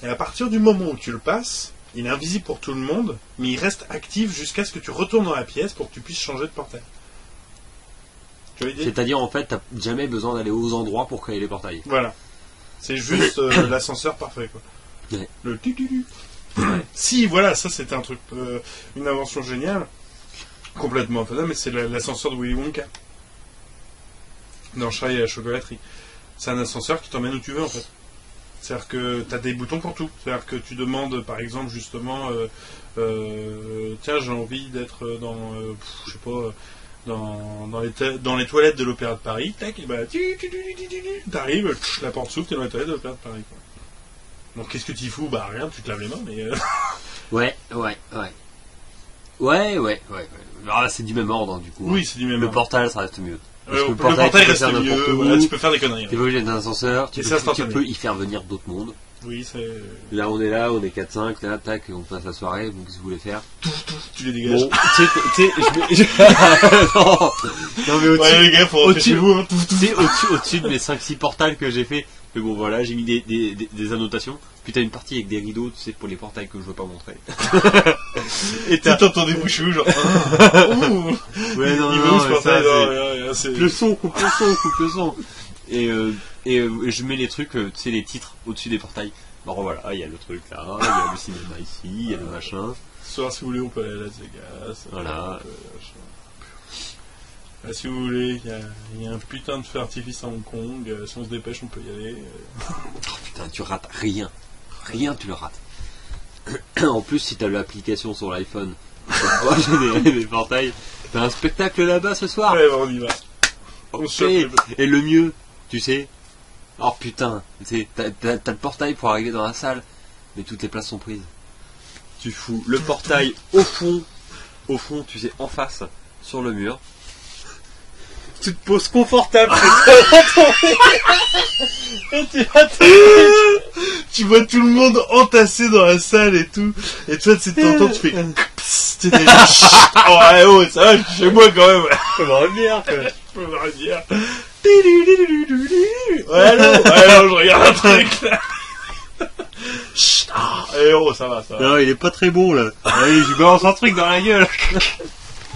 S2: Et à partir du moment où tu le passes, il est invisible pour tout le monde, mais il reste actif jusqu'à ce que tu retournes dans la pièce pour que tu puisses changer de portail. Tu vois l'idée ?
S3: C'est-à-dire, en fait, t'as jamais besoin d'aller aux endroits pour créer les portails.
S2: Voilà. C'est juste l'ascenseur parfait, quoi.
S3: Ouais.
S2: Le tu-tu-tu. Si, voilà, ça c'était un truc, une invention géniale, complètement faisable, mais c'est l'ascenseur de Willy Wonka. Dans Charlie et la chocolaterie. C'est un ascenseur qui t'emmène où tu veux en fait. C'est-à-dire que tu as des boutons pour tout. C'est-à-dire que tu demandes par exemple justement, tiens j'ai envie d'être dans, je sais pas, dans les toilettes de l'Opéra de Paris, tac, et bah t'arrives, la porte s'ouvre, t'es dans les toilettes de l'Opéra de Paris, quoi. Donc qu'est-ce que tu y fous? Bah rien, tu te laves les mains, mais...
S3: Ouais. Alors là, c'est du même ordre, du coup.
S2: Oui, c'est du même
S3: Le
S2: ordre.
S3: portal, ça reste mieux. Parce que
S2: Le portail
S3: tu peux
S2: reste
S3: faire n'importe
S2: mieux,
S3: où.
S2: voilà, tu peux faire des conneries.
S3: T'es pas obligé d'être dans un ascenseur, tu
S2: Et c'est
S3: peux
S2: instantané.
S3: y faire venir d'autres mondes.
S2: Oui, c'est...
S3: Là, on est 4-5, là, tac, on passe la soirée, donc qu'est-ce que vous voulez faire?
S2: Tu les dégages.
S3: Bon, tu sais, non, mais au-dessus,
S2: Ouais les gars, faut rentrer chez vous. Hein.
S3: tu sais, au-dessus de mes 5-6 portails que j'ai fait, mais bon voilà, j'ai mis des annotations. Puis t'as une partie avec des rideaux, tu sais, pour les portails que je veux pas montrer.
S2: Et t'entends des bruits chelous, genre... ouh,
S3: Ouais, non,
S2: il
S3: non,
S2: veut où ce
S3: mais
S2: portail?
S3: ça,
S2: Non, c'est...
S3: le son, coupe le son. Et je mets les trucs, tu sais, les titres au-dessus des portails. Alors voilà, il y a le truc là, il y a le cinéma ici, il y a le machin.
S2: Ce soir, si vous voulez, on peut aller à Las Vegas.
S3: Voilà.
S2: Là, si vous voulez, il y a un putain de feu d'artifice à Hong Kong. Si on se dépêche, on peut y aller.
S3: Oh putain, tu rates rien. Rien, tu le rates. En plus, si t'as l'application sur l'iPhone, pour générer des portails, t'as un spectacle là-bas ce soir.
S2: Ouais, bon, on y va. On se
S3: Et,
S2: chope.
S3: et le mieux, tu sais, oh putain, tu sais, t'as le portail pour arriver dans la salle, mais toutes les places sont prises. Tu fous le portail au fond, tu sais, en face, sur le mur. Tu te poses confortable, et tu vas
S2: Tu vois tout le monde entassé dans la salle et tout. Et toi, tu t'entends, tu fais... Tu t'es oh, ouais, oh, ça va, je suis chez moi quand même.
S3: te revenir, quoi.
S2: Je peux rien dire. Ouais, non, je regarde un truc là. Chut, ah, eh oh, ça va, ça va.
S3: Non, il est pas très bon là. Allez, je lui balance un truc dans la gueule.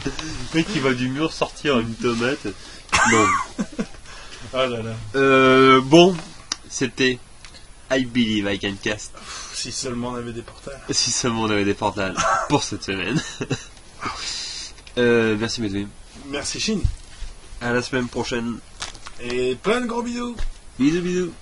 S3: Le mec qui va du mur sortir une tomate. Non.
S2: Ah là là.
S3: Bon, c'était I Believe I Can Cast.
S2: Si seulement on avait des portails.
S3: Si seulement on avait des portales pour cette semaine. Merci Medwin.
S2: Merci Chine.
S3: À la semaine prochaine.
S2: Et plein de gros bisous.
S3: Bisous bisous.